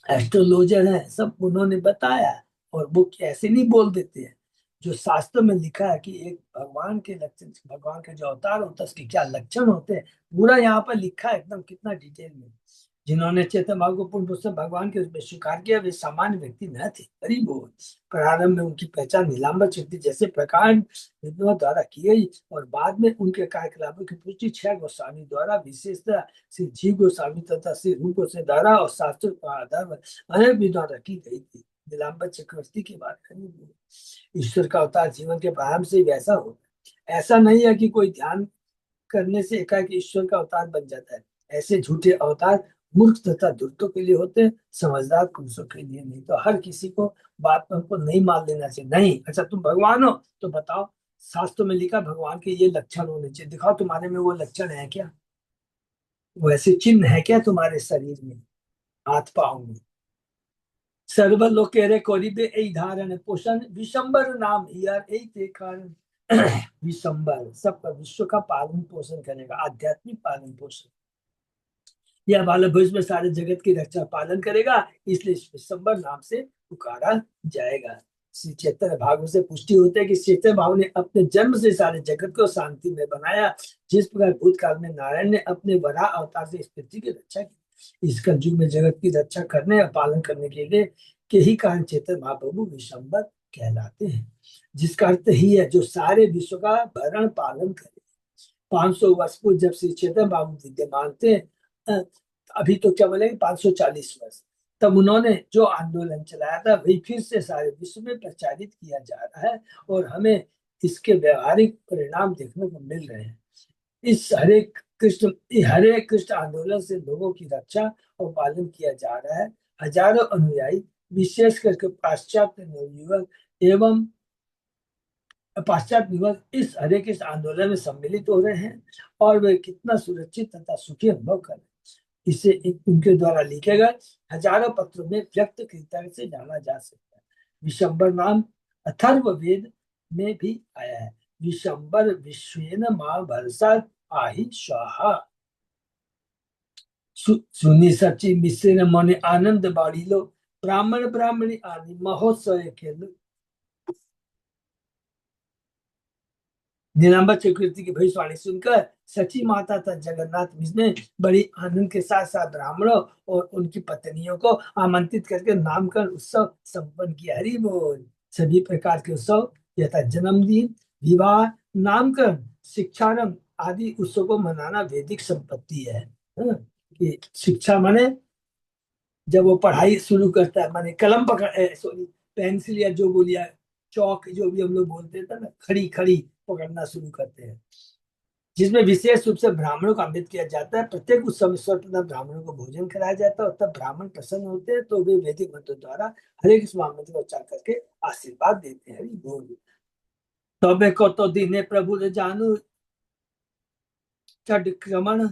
एस्ट्रोलॉजर है, सब उन्होंने बताया। और वो कैसे नहीं बोल देते हैं। जो शास्त्र में लिखा है कि एक भगवान के लक्षण, भगवान के जो अवतार होता है उसके क्या लक्षण होते हैं, पूरा यहाँ पर लिखा है एकदम, कितना डिटेल में। जिन्होंने चेतन भाव को पूर्ण रूप से भगवान के रूप में स्वीकार किया वे सामान्य व्यक्ति न थे। गरीब वो प्रारंभ में उनकी पहचान नीलांबर चक्रवर्ती जैसे प्रकांड विद्वान द्वारा की गई, और बाद में उनके कार्यकलापों की पुष्टि 6 गोस्वामी द्वारा, विशेषतः श्री जीव गोस्वामी तथा श्री रूप गोस्वामी द्वारा और शास्त्र के आधार पर अनेक विद्वान रखी गई थी। नीलांबर चक्रवर्ती की बात करें, ईश्वर का अवतार जीवन के प्रारंभ से वैसा होता है। ऐसा नहीं है कि कोई ध्यान करने से एकाएक ईश्वर का अवतार बन जाता है। ऐसे झूठे अवतार मूर्ख तथा धूर्तों के लिए होते हैं, समझदार पुरुषों के लिए नहीं। तो हर किसी को बात पर हमको नहीं मान लेना चाहिए। नहीं, अच्छा तुम भगवान हो तो बताओ, शास्त्र में लिखा भगवान के ये लक्षण होने चाहिए, दिखाओ तुम्हारे में वो लक्षण है क्या, वैसे चिन्ह है क्या तुम्हारे शरीर में, हाथ पाँव में। सर्वलोक रे करिबे এই धारण पोषण विशंबर नाम हियर এই ते कारण। विशंबर सबका विश्व का पालन पोषण करेगा, आध्यात्मिक पालन पोषण। यह बालक भविष्य में सारे जगत की रक्षा पालन करेगा, इसलिए इस विशंबर नाम से पुकारा जाएगा। श्री चैतन्य भागवत से पुष्टि होती है कि चैतन्य भाव ने अपने जन्म से सारे जगत को शांति में बनाया, जिस प्रकार भूतकाल में नारायण ने अपने वराह अवतार से इस पृथ्वी की रक्षा की। इस कलयुग में जगत की रक्षा करने और पालन करने के लिए के ही कारण चैतन्य महाप्रभु विशंबर कहलाते हैं, जिसका अर्थ ही है जो सारे विश्व का भरण पालन करे। 500 वर्ष पूर्व जब श्री चैतन्य बाबू विद्यमान थे, अभी तो क्या बोलेंगे 540 वर्ष, तब उन्होंने जो आंदोलन चलाया था वही फिर से सारे विश्व में प्रचारित किया जा रहा है, और हमें इसके व्यवहारिक परिणाम देखने को मिल रहे हैं। इस हरे कृष्ण आंदोलन से लोगों की रक्षा और पालन किया जा रहा है। हजारों अनुयायी विशेष करके पाश्चात्य नवयुवक एवं पाश्चात्य युवक इस हरे कृष्ण आंदोलन में सम्मिलित हो रहे हैं, और वे कितना सुरक्षित तथा सुखी अनुभव कर रहे हैं, इसे उनके द्वारा लिखे गए हजारों पत्रों में व्यक्त कृतज्ञता से जाना जा सकता है। विशंबर नाम अथर्ववेद में भी आया है। विशंबर विश्वेन मां भरसा आहि स्वाहा। सुनी सची मिश्र मने आनंद बाड़ीलो, ब्राह्मण ब्राह्मणी आदि महोत्सव खेलो। नीलांबर चक्रवर्ती की भविष्यवाणी सुनकर सची माता था जगन्नाथ ने बड़ी आनंद के साथ साथ ब्राह्मणों और उनकी पत्नियों को आमंत्रित करके नामकरण उत्सव संपन्न किया। हरि बोल। सभी प्रकार के उत्सव यथा जन्मदिन, विवाह, नामकरण, शिक्षारंभ आदि उत्सव को मनाना वैदिक संपत्ति है। कि शिक्षा माने जब वो पढ़ाई शुरू करता है, माने कलम पकड़ सॉरी पेंसिल या जो बोलिया चौक जो भी हम लोग बोलते थे ना, खड़ी खड़ी पकड़ना शुरू करते हैं, जिसमें विशेष रूप से ब्राह्मणों का अमृत किया जाता है। प्रत्येक उत्सव में सर्वप्रथम ब्राह्मणों को भोजन कराया जाता है, और तब ब्राह्मण प्रसन्न होते हैं तो वे वैदिक मंत्रों द्वारा हरे कृष्ण महामंत्र का उच्चारण करके आशीर्वाद देते हैं। बोल तबे को तो दिने प्रभु ने जानू चढ़क्रमण,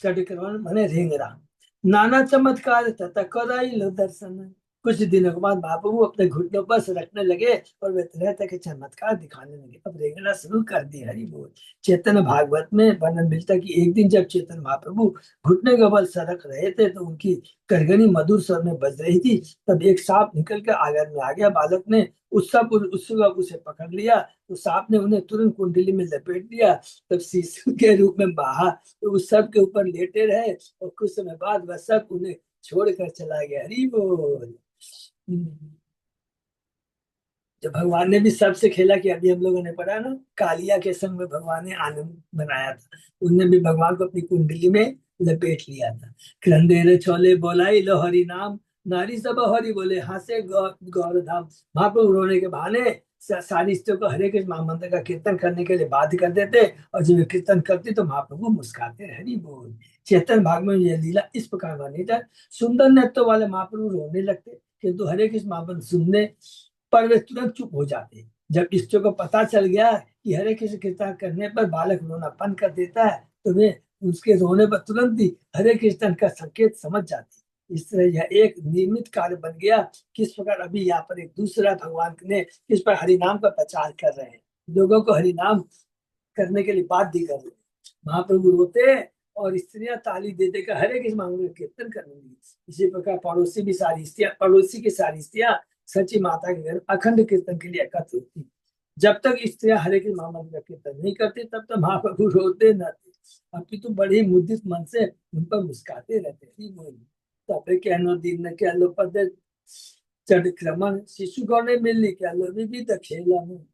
चढ़क्रमण माने रेंगरा, नाना चमत्कार तथा कराई लो दर्शन। कुछ दिनों के बाद महाप्रभु अपने घुटनों पर सरकने लगे और वे तरह तरह के चमत्कार दिखाने लगे। अब रेंगना शुरू कर दिया। हरि बोल। चैतन्य भागवत में वर्णन मिलता है कि एक दिन जब चैतन्य महाप्रभु घुटने के बल सरक रहे थे तो उनकी करगनी मधुर स्वर में बज रही थी। तब एक सांप निकल कर आंगन में आ गया। बालक ने उत्सुक उसे पकड़ लिया तो सांप ने उन्हें तुरंत कुंडली में लपेट लिया। तब शिशु के रूप में बाहर तो उस सब के ऊपर लेटे रहे, और कुछ समय बाद वह सब उन्हें छोड़कर चला गया। हरि बोल। जब भगवान ने भी सबसे खेला कि अभी हम लोगों ने पढ़ा ना, कालिया के संग में भगवान ने आनंद बनाया था, उनने भी भगवान को अपनी कुंडली में लपेट लिया था। क्रंदेरे छोले बोलाई लो हरि नाम, नारी सब हरि बोले, हंसे गौर धाम। महाप्रभु रोने के बहाने सारी स्त्रियों को हरे कृष्ण महामंत्र का कीर्तन करने के लिए बाध्य कर देते, और जब वे कीर्तन करते तो महाप्रभु मुस्कुराते, हरि बोल। चेतन भाग में यह लीला इस प्रकार वर्णित है। सुंदर नेत्रों वाले महाप्रभु रोने लगते, किंतु हरे कृष्ण महामंत्र सुनने पर वे तुरंत चुप हो जाते। जब स्त्रियों को पता चल गया कि हरे कृष्ण कीर्तन करने पर बालक रोना बंद कर देता है, तो वे उसके रोने पर तुरंत ही हरे कृष्ण का संकेत समझ जाते। इस तरह यह एक नियमित कार्य बन गया। किस प्रकार अभी यहाँ पर एक दूसरा भगवान ने किस पर हरि नाम का प्रचार कर रहे हैं, लोगों को हरि नाम करने के लिए बाध्य कर रहे हैं। महाप्रभु रोते और स्त्रियां ताली दे देकर हरे कृष्ण महामंत्र कीर्तन करने लगी। इसी प्रकार पड़ोसी की सारी स्त्रियां सची माता के घर अखंड कीर्तन के लिए एकत्र होती। जब तक स्त्रियां हरे कृष्ण महामंत्र का कीर्तन नहीं करती, तब तक महाप्रभु रोते न थे, अपितु बड़े मुदित मन से उन पर मुस्कुराते रहते। तबे कहनो दीन न कहलो पद चढ़ क्रमण, शिशु गौने मिलनी कहलो विविध खेला में।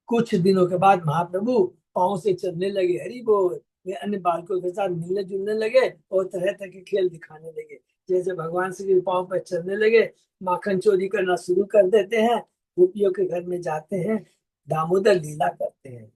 कुछ दिनों के बाद महाप्रभु पांव से चलने लगे, हरि बोल। वे अन्य बालकों के साथ मिलने जुलने लगे और तरह तरह के खेल दिखाने लगे। जैसे भगवान श्री पांव पर चलने लगे, माखन चोरी करना शुरू कर देते हैं, गोपियों के घर में जाते हैं, दामोदर लीला करते हैं।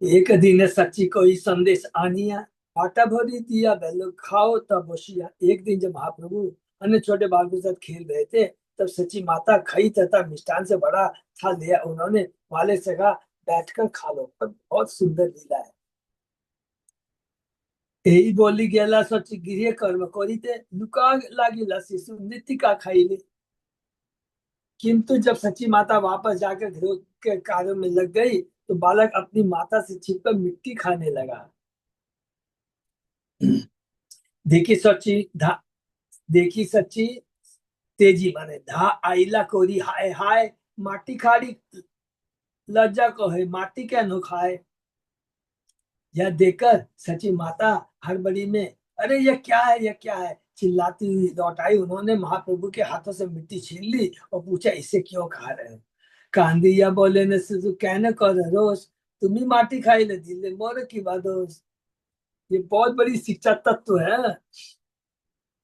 एक दिन सच्ची कोई संदेश आनिया, आटा भरी दिया बैलो खाओ तब बसिया। एक दिन जब महाप्रभु अन्य छोटे बालकों के साथ खेल रहे थे, तब सच्ची माता खई तथा मिष्ठान से बड़ा था लिया, उन्होंने वाले से कहा बैठकर खा लो। पर बहुत सुंदर लीला है। यही बोली गेला सच्ची गृह कर्म करीते, लुका लागिला शिशु नित्य खाइले। किंतु जब सच्ची माता वापस जाकर गृह के कार्यों में लग गई, तो बालक अपनी माता से छिपकर मिट्टी खाने लगा। देखी सच्ची देखी सच्ची तेजी माने धा आईला कोरी, हाय हाय माटी खाड़ी लज्जा को है, माटी क्या नो खाए। यह देखकर सची माता हड़बड़ी में, अरे यह क्या है, यह क्या है, चिल्लाती हुई लौट आई। उन्होंने महाप्रभु के हाथों से मिट्टी छीन ली और पूछा, इसे क्यों खा रहे हो। कांदिया बोले ने तू कहने कर रोज, तुम्ही माटी खाई ले दिले मोर की बादोस। ये बहुत बड़ी शिक्षा तत्व है,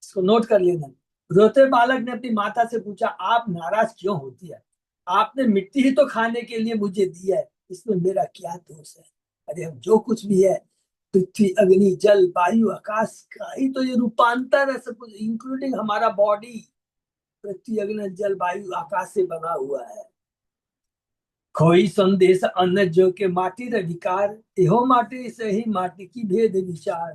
इसको नोट कर लेना। रोते बालक ने अपनी माता से पूछा, आप नाराज क्यों होती है, आपने मिट्टी ही तो खाने के लिए मुझे दी है, इसमें मेरा क्या दोष है। अरे हम जो कुछ भी है, पृथ्वी अग्नि जल वायु आकाश का ही तो ये रूपांतर है, सब कुछ इंक्लूडिंग हमारा बॉडी पृथ्वी अग्नि जल वायु आकाश से बना हुआ है। खोई संदेश अन्न जो के माटी रे विकार, एहो माटी से ही माटी की भेद विचार।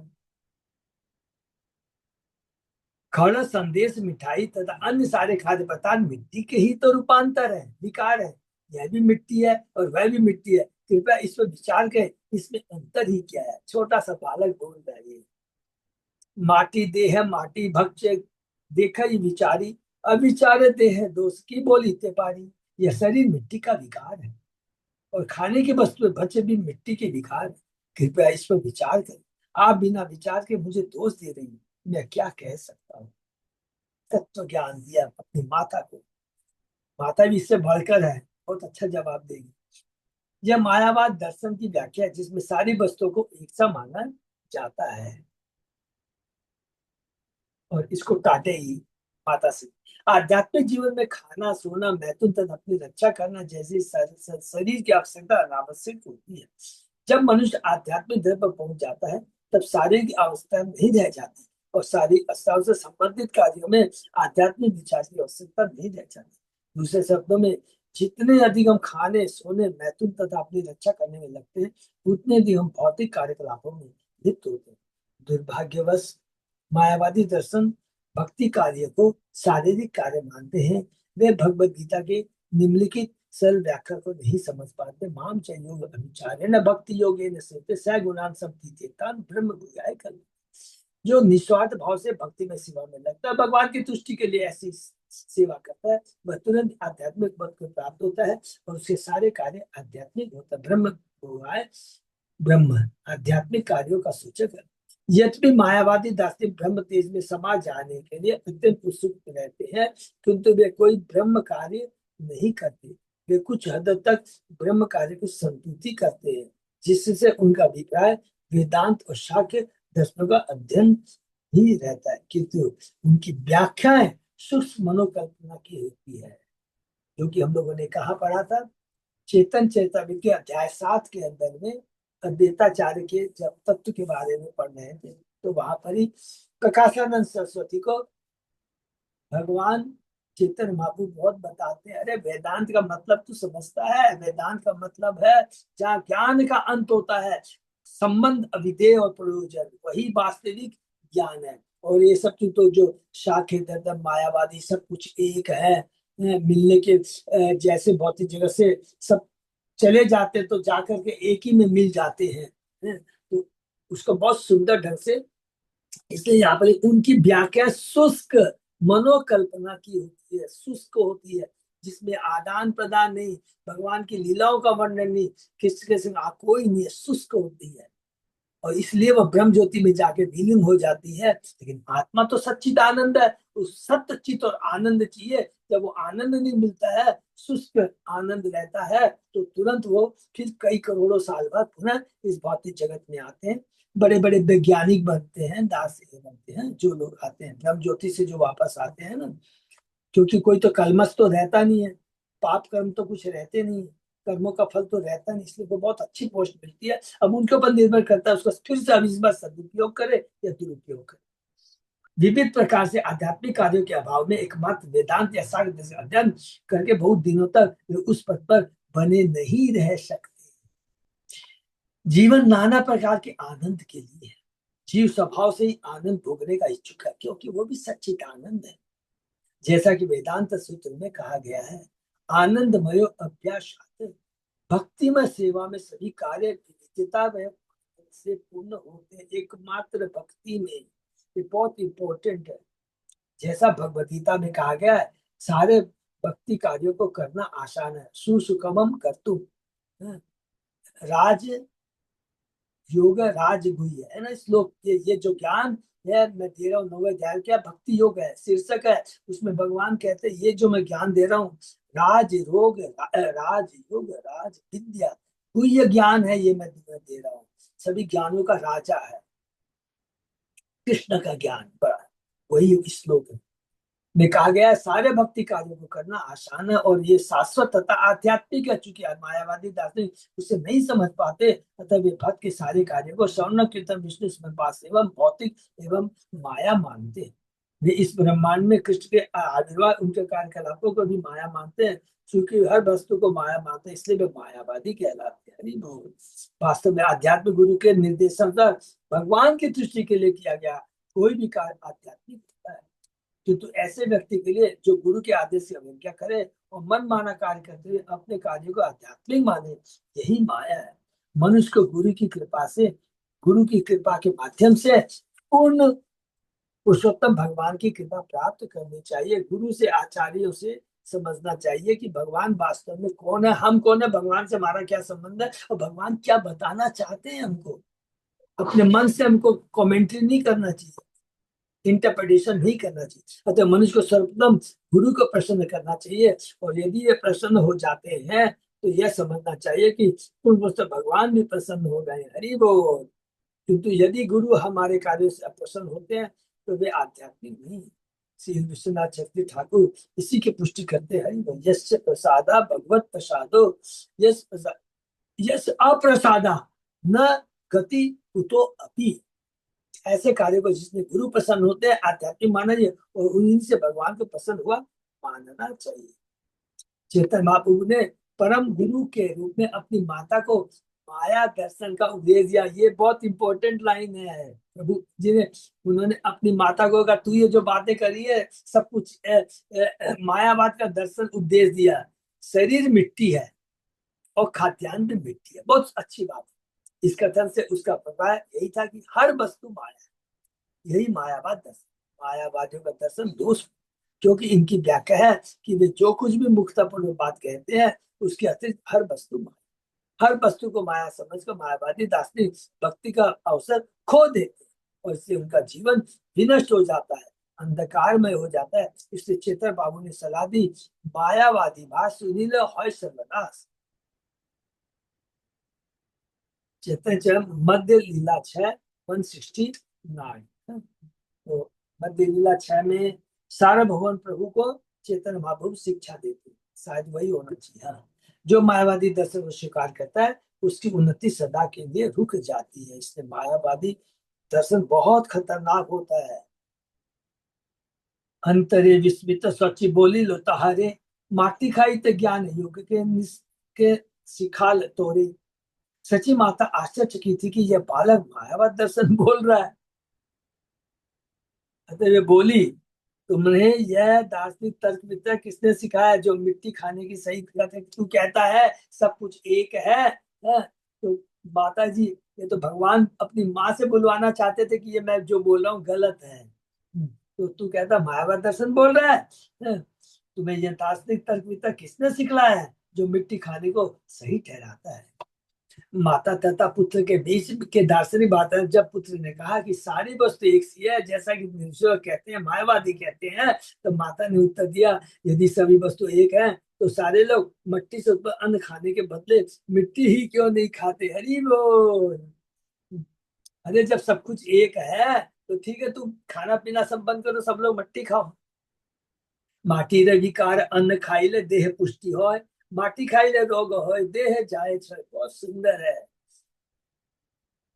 खड़ संदेश मिठाई तथा अन्य सारे खाद्य पदार्थ मिट्टी के ही तो रूपांतर है, विकार है। यह भी मिट्टी है और वह भी मिट्टी है, कृपया इस पर विचार करें, इसमें अंतर ही क्या है। छोटा सा बालक बोल रहा है, माटी देह माटी भक्ष देख ही विचारी, अविचारे देह दोष की बोली ते पारी। यह शरीर मिट्टी का विकार है और खाने की वस्तु भक्ष्य भी मिट्टी के विकार है, कृपया इस पर विचार करें। आप बिना विचार के मुझे दोष दे रही हैं, मैं क्या कह सकता हूँ। तत्व ज्ञान दिया अपनी माता को, माता भी इससे बढ़कर है, बहुत अच्छा जवाब देगी। यह मायावाद दर्शन की व्याख्या है, जिसमें सारी वस्तुओं को एक सा माना जाता है और इसको काटे ही माता से। आध्यात्मिक जीवन में खाना सोना मैथुन तथा अपनी रक्षा करना जैसी शरीर की आवश्यकता अनावश्यक होती है। जब मनुष्य आध्यात्मिक दर पर पहुंच जाता है, तब शारीरिक अवस्था नहीं रह जाती और शारीरिक अवस्थाओं से संबंधित कार्यों में आध्यात्मिक विचार की आवश्यकता नहीं रह जाती। दूसरे शब्दों में, जितने अधिक हम खाने सोने मैथुन तथा अपनी रक्षा करने में लगते हैं, उतने अधिक हम भौतिक कार्यकलापों में लिप्त होते हैं। दुर्भाग्यवश मायावादी दर्शन भक्ति कार्य को शारीरिक कार्य मानते हैं। वे भगवत गीता के निम्नलिखित सरल व्याख्या को नहीं समझ पाते। माम च योग अभिचारे न भक्ति योगे न सेते स गुणान संपीते तान ब्रह्म गुयाय कल। जो निस्वार्थ भाव से भक्ति में सेवा में लगता है, भगवान की तुष्टि के लिए ऐसी सेवा करता है, वह तुरंत आध्यात्मिक पद को प्राप्त होता है और उसके सारे कार्य आध्यात्मिक होता है। ब्रह्म गुयाय, ब्रह्म आध्यात्मिक कार्यों का सूचक है। यद्यपि मायावादी दार्शनिक ब्रह्म तेज में समा जाने के लिए अत्यंत उत्सुक रहते हैं, किंतु वे कोई ब्रह्म कार्य नहीं करते। वे कुछ हद तक ब्रह्म कार्य की संतुति करते हैं, जिससे उनका अभिप्राय वेदांत और शाक्य दर्शनों का अध्ययन ही रहता है, किंतु उनकी व्याख्याएं सूक्ष्म मनोकल्पना की होती है, जो कि हम लोगों ने कहा पढ़ा था चेतन चेतावनी के अध्याय 7 के अंदर में। अद्वैताचार्य के जब तत्व के बारे में पढ़ रहे थे, तो वहां पर ही प्रकाशानंद सरस्वती को भगवान चेतन महाप्रभु बहुत बताते हैं, अरे वेदांत का मतलब तू समझता है? वेदांत का मतलब है जहाँ ज्ञान का अंत होता है, संबंध अविधेय और प्रयोजन, वही वास्तविक ज्ञान है। और ये सब तो जो शाखे दर्दम मायावादी सब कुछ एक है, मिलने के जैसे भौतिक जगत से सब चले जाते तो जाकर के एक ही में मिल जाते हैं, तो उसको बहुत सुंदर ढंग से, इसलिए यहाँ पर उनकी व्याख्या शुष्क मनोकल्पना की होती है, शुष्क होती है, जिसमें आदान प्रदान नहीं, भगवान की लीलाओं का वर्णन नहीं, किसी के संग कोई नहीं है, शुष्क होती है। और इसलिए वह ब्रह्म ज्योति में जाके विलीन हो जाती है। लेकिन आत्मा तो सच्चिद आनंद है, उस सत्य चित और आनंद चाहिए। जब वो आनंद नहीं मिलता है, शुष्क आनंद रहता है, तो तुरंत वो फिर कई करोड़ों साल बाद पुनः इस भौतिक जगत में आते हैं। बड़े बड़े वैज्ञानिक बनते हैं, दास बनते हैं, जो लोग आते हैं ब्रह्म ज्योति से जो वापस आते हैं ना, क्योंकि कोई तो कलमश तो रहता नहीं है, पाप कर्म तो कुछ रहते नहीं है, कर्मों का फल तो रहता नहीं, इसलिए वो बहुत अच्छी पोस्ट मिलती है। अब उनके ऊपर निर्भर करता है उसका फिर से इस बार सदुपयोग करे या दुरुपयोग करे। विविध प्रकार से आध्यात्मिक कार्यों के अभाव में एकमात्र वेदांत या शास्त्र जैसे अध्ययन करके बहुत दिनों तक वे उस पद पर बने नहीं रह सकते। जीवन नाना प्रकार के आनंद के लिए है, जीव स्वभाव से ही आनंद भोगने का इच्छुक है, क्योंकि वो भी सच्चित आनंद है। जैसा कि वेदांत सूत्र में कहा गया है, आनंदमयो अभ्यास भक्तिमय सेवा में सभी कार्य विविधता व से पूर्ण होते हैं, एकमात्र भक्ति में। ये बहुत इंपॉर्टेंट है। जैसा भगवद गीता में कहा गया है, सारे भक्ति कार्यों को करना आसान है, सुसुकमम कर्तुम, राज योग राज गुह्य है ना श्लोक। ये जो ज्ञान है मैं दे रहा हूँ, नौवे अध्याय क्या भक्ति योग है शीर्षक है, उसमें भगवान कहते हैं ये जो मैं ज्ञान दे रहा हूँ, राज योग राज योग राज विद्या गुह्य ज्ञान है, ये मैं तुम्हें दे रहा हूँ, सभी ज्ञानों का राजा है, कृष्ण का ज्ञान बड़ा, वही श्लोक में कहा गया है। सारे भक्ति कार्यों को करना आसान है और ये शाश्वत तथा आध्यात्मिक है, चूंकि मायावादी दार्शनिक उसे नहीं समझ पाते, अतः वे भक्त के सारे कार्यों को श्रवण कीर्तन विष्णु स्मरण एवं भौतिक एवं माया मानते हैं। वे इस ब्रह्मांड में कृष्ण के आविर्भाव उनके कार्यकलापों को भी माया मानते हैं, क्योंकि हर वस्तु को माया मानते हैं, इसलिए वे मायावादी कहलाते हैं। हरि बोल। वास्तव में आध्यात्मिक गुरु के निर्देशन भगवान की दृष्टि के लिए किया गया कोई भी कार्य आध्यात्मिक होता है, किंतु ऐसे व्यक्ति के लिए जो गुरु के आदेश की अवज्ञा करे और मन माना कार्य करते हुए अपने कार्यों को आध्यात्मिक माने, यही माया है। मनुष्य को गुरु की कृपा से, गुरु की कृपा के माध्यम से पूर्ण पुरुषोत्तम भगवान की कृपा प्राप्त करनी चाहिए। गुरु से, आचार्यों से समझना चाहिए कि भगवान वास्तव में कौन है, हम कौन है, भगवान से हमारा क्या संबंध है और भगवान क्या बताना चाहते हैं हमको। अपने मन से हमको कमेंट्री नहीं करना चाहिए, इंटरप्रिटेशन नहीं करना चाहिए। अतः मनुष्य को सर्वप्रथम गुरु को प्रसन्न करना चाहिए, और यदि ये प्रसन्न हो जाते हैं तो यह समझना चाहिए कि पूर्व से भगवान भी प्रसन्न हो गए। हरि बोल। किंतु यदि गुरु हमारे कार्यों से अप्रसन्न होते हैं तो वे आध्यात्मिक नहीं। श्री विश्वनाथ चक्रवर्ती ठाकुर इसी की पुष्टि करते हैं। यश प्रसादा भगवत प्रसादो, यश यश अप्रसादा न गति कुतो अपि। ऐसे कार्य को जिसने गुरु प्रसन्न होते हैं आध्यात्मिक माना चाहिए, और उन्हीं से भगवान को प्रसन्न हुआ मानना चाहिए। चैतन्य महाप्रभु ने परम गुरु के रूप में अपनी माता को माया दर्शन का उपदेश दिया। ये बहुत इंपॉर्टेंट लाइन है। प्रभु जी ने, उन्होंने अपनी माता को कहा तू ये जो बातें करी है सब कुछ मायावाद का दर्शन उपदेश दिया। शरीर मिट्टी है और खाद्यान्न भी मिट्टी है, बहुत अच्छी बात है। इस कथन से उसका प्रभाव यही था कि हर वस्तु माया, यही मायावाद दर्शन, मायावादियों का दर्शन दोष, क्योंकि इनकी व्याख्या है कि वे जो कुछ भी मुक्तापूर्ण बात कहते हैं उसके अतिरिक्त हर वस्तु माया, हर वस्तु को माया समझकर मायावादी दार्शनिक भक्ति का अवसर खो देते हैं, और इससे उनका जीवन विनष्ट हो जाता है, अंधकारमय हो जाता है। इसलिए चेतन बाबू ने सलाह दी, मायावादी भाष सुनील है सर्वनाश। चेतन चरण मध्य लीला 6 169। तो मध्य लीला 6 में सार्वभौम प्रभु को चेतन महाप्रभु शिक्षा देते हैं। शायद वही होना चाहिए। हाँ, जो मायावादी दर्शन को स्वीकार करता है उसकी उन्नति सदा के लिए रुक जाती है। इसलिए मायावादी दर्शन बहुत खतरनाक होता है। अंतरे विस्मित सची बोली लो तहारे, माटी खाई ते ज्ञान योग के सिखाल तोरे। सची माता आश्चर्य की थी कि यह बालक मायावाद दर्शन बोल रहा है। अतः वे बोली, तुम्हें यह दार्शनिक तर्क विद्या किसने सिखाया जो मिट्टी खाने की सही गलत है? तू कहता है सब कुछ एक है। तो माता जी, ये तो भगवान अपनी माँ से बुलवाना चाहते थे कि ये मैं जो बोल रहा हूँ गलत है। तो तू कहता मायावाद दर्शन बोल रहा है? तुम्हें यह दार्शनिक तर्क विद्या किसने सिखलाया है जो मिट्टी खाने को सही ठहराता है? माता तथा पुत्र के बीच के दार्शनिक बात है। जब पुत्र ने कहा कि सारी वस्तु एक सी है जैसा कि निश्चय कहते हैं, मायावादी कहते हैं, तो माता ने उत्तर दिया, यदि सभी वस्तु एक है तो सारे लोग मट्टी से उत्पन्न अन्न खाने के बदले मिट्टी ही क्यों नहीं खाते? हरि बोल। अरे जब सब कुछ एक है तो ठीक है, तू खाना पीना सब बंद करो, सब लोग मट्टी खाओ। माटी रे विकार अन्न खाइले देह पुष्टि होय, माटी खाइले रोग होय देह जाए क्षय। बहुत सुंदर है।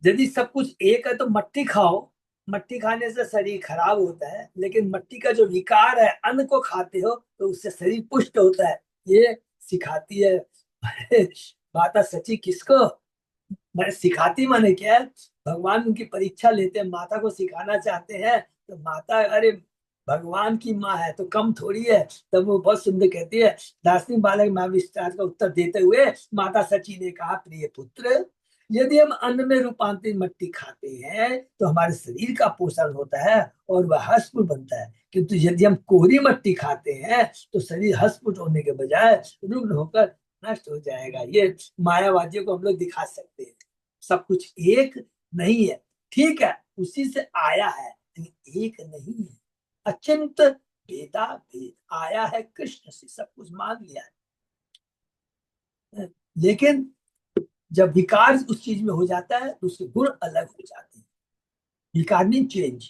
यदि सब कुछ एक है तो मट्टी खाओ। मट्टी खाने से शरीर खराब होता है, लेकिन मट्टी का जो विकार है अन्न को खाते हो तो उससे शरीर पुष्ट होता है। ये सिखाती है माता सची किसको? मैं सिखाती माने क्या है? भगवान उनकी परीक्षा लेते हैं, माता को सिखाना चाहते हैं। तो माता, अरे भगवान की माँ है तो कम थोड़ी है। तब वो बहुत सुंदर कहती है। दार्शनिक बालक माँ विस्तार का उत्तर देते हुए माता सची ने कहा, प्रिय पुत्र, यदि हम अन्न में रूपांतरित मट्टी खाते हैं तो हमारे शरीर का पोषण होता है और वह हष्टपुष्ट बनता है, किंतु यदि हम कोरी मट्टी खाते हैं तो शरीर हष्टपुष्ट होने के बजाय रुग्ण होकर नष्ट हो जाएगा। ये मायावादियों को हम लोग दिखा सकते हैं। सब कुछ एक नहीं है, ठीक है, उसी से आया है, लेकिन एक नहीं है। अचिंत भेदा भेद आया है कृष्ण से, सब कुछ मान लिया है। लेकिन जब विकार उस चीज में हो जाता है तो उसके गुण अलग हो जाते हैं। विकार मीन चेंज।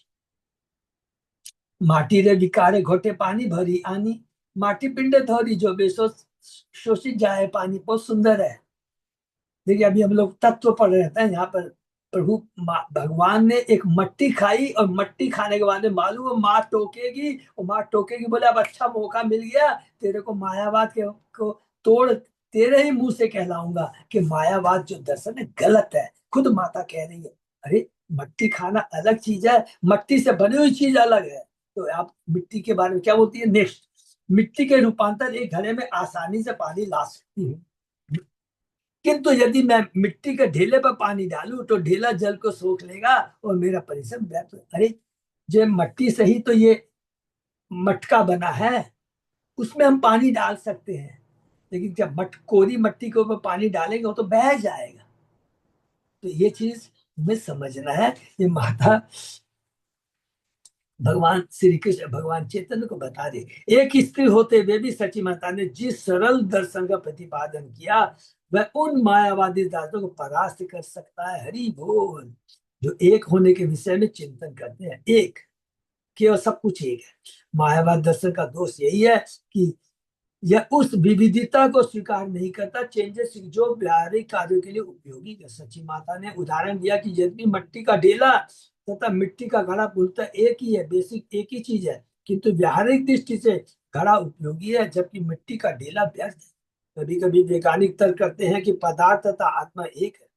माटी रे विकारे घोटे पानी भरी आनी, माटी पिंडे धोरी जो बेसो शोषित जाए पानी। बहुत सुंदर है। देखिए अभी हम लोग तत्व पढ़ रहे हैं यहाँ पर। प्रभु भगवान ने एक मट्टी खाई और मट्टी खाने के बाद मालूम है माँ टोकेगी, और माँ टोकेगी, बोले अब अच्छा मौका मिल गया तेरे को मायावाद को तोड़, तेरे ही मुंह से कहलाऊंगा कि मायावाद जो दर्शन है गलत है। खुद माता कह रही है, अरे मट्टी खाना अलग चीज है, मट्टी से बनी हुई चीज अलग है। तो आप मिट्टी के बारे में क्या बोलती है? नेक्स्ट, मिट्टी के रूपांतर एक घड़े में आसानी से पानी ला सकती हूँ, किंतु यदि मैं मिट्टी के ढेले पर पानी डालूं तो ढेला जल को सोख लेगा और मेरा परिश्रम व्यर्थ। अरे जो मट्टी से ही तो ये मटका बना है, उसमें हम पानी डाल सकते हैं, लेकिन जब कोरी मट्टी के ऊपर पानी डालेंगे वो तो बह जाएगा। तो ये चीज हमें समझना है। ये माता भगवान श्री कृष्ण भगवान चैतन्य को बता दे। एक स्त्री होते हुए भी सची माता ने जिस सरल दर्शन का प्रतिपादन किया वह उन मायावादी दासों को परास्त कर सकता है। हरि बोल। जो एक होने के विषय में चिंतन करते हैं, एक केवल सब कुछ एक है। मायावाद दर्शन का दोष यही है कि यह उस विविधता को स्वीकार नहीं करता, चेंजेस जो व्यावहारिक कार्यों के लिए उपयोगी है। सची माता ने उदाहरण दिया कि यदि मट्टी का ढेला तथा मिट्टी का घड़ा मूलतः एक ही है, बेसिक एक ही चीज है, किंतु व्यावहारिक दृष्टि से घड़ा उपयोगी है जबकि मिट्टी का ढेला व्यर्थ है। कभी कभी वैज्ञानिक तर्क करते हैं कि पदार्थ तथा आत्मा एक है,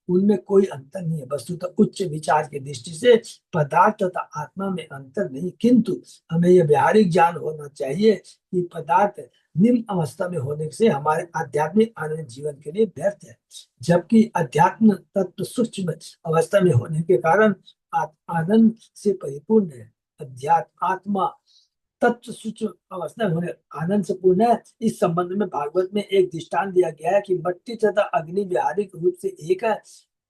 उनमें कोई अंतर नहीं है। वस्तुतः उच्च विचार की दृष्टि से पदार्थ तथा आत्मा में अंतर नहीं, किंतु हमें यह व्यावहारिक ज्ञान होना चाहिए कि पदार्थ निम्न अवस्था में होने से हमारे आध्यात्मिक आनंद जीवन के लिए व्यर्थ है, जबकि अध्यात्म तत्व सूक्ष्म अवस्था में होने के कारण आनंद से परिपूर्ण है। अध्यात्म आत्मा तत्व सूक्ष्म अवस्था में होने आनंद से पूर्ण है। इस संबंध में भागवत में एक दृष्टांत दिया गया है कि मट्टी तथा अग्नि व्यावहारिक रूप से एक है।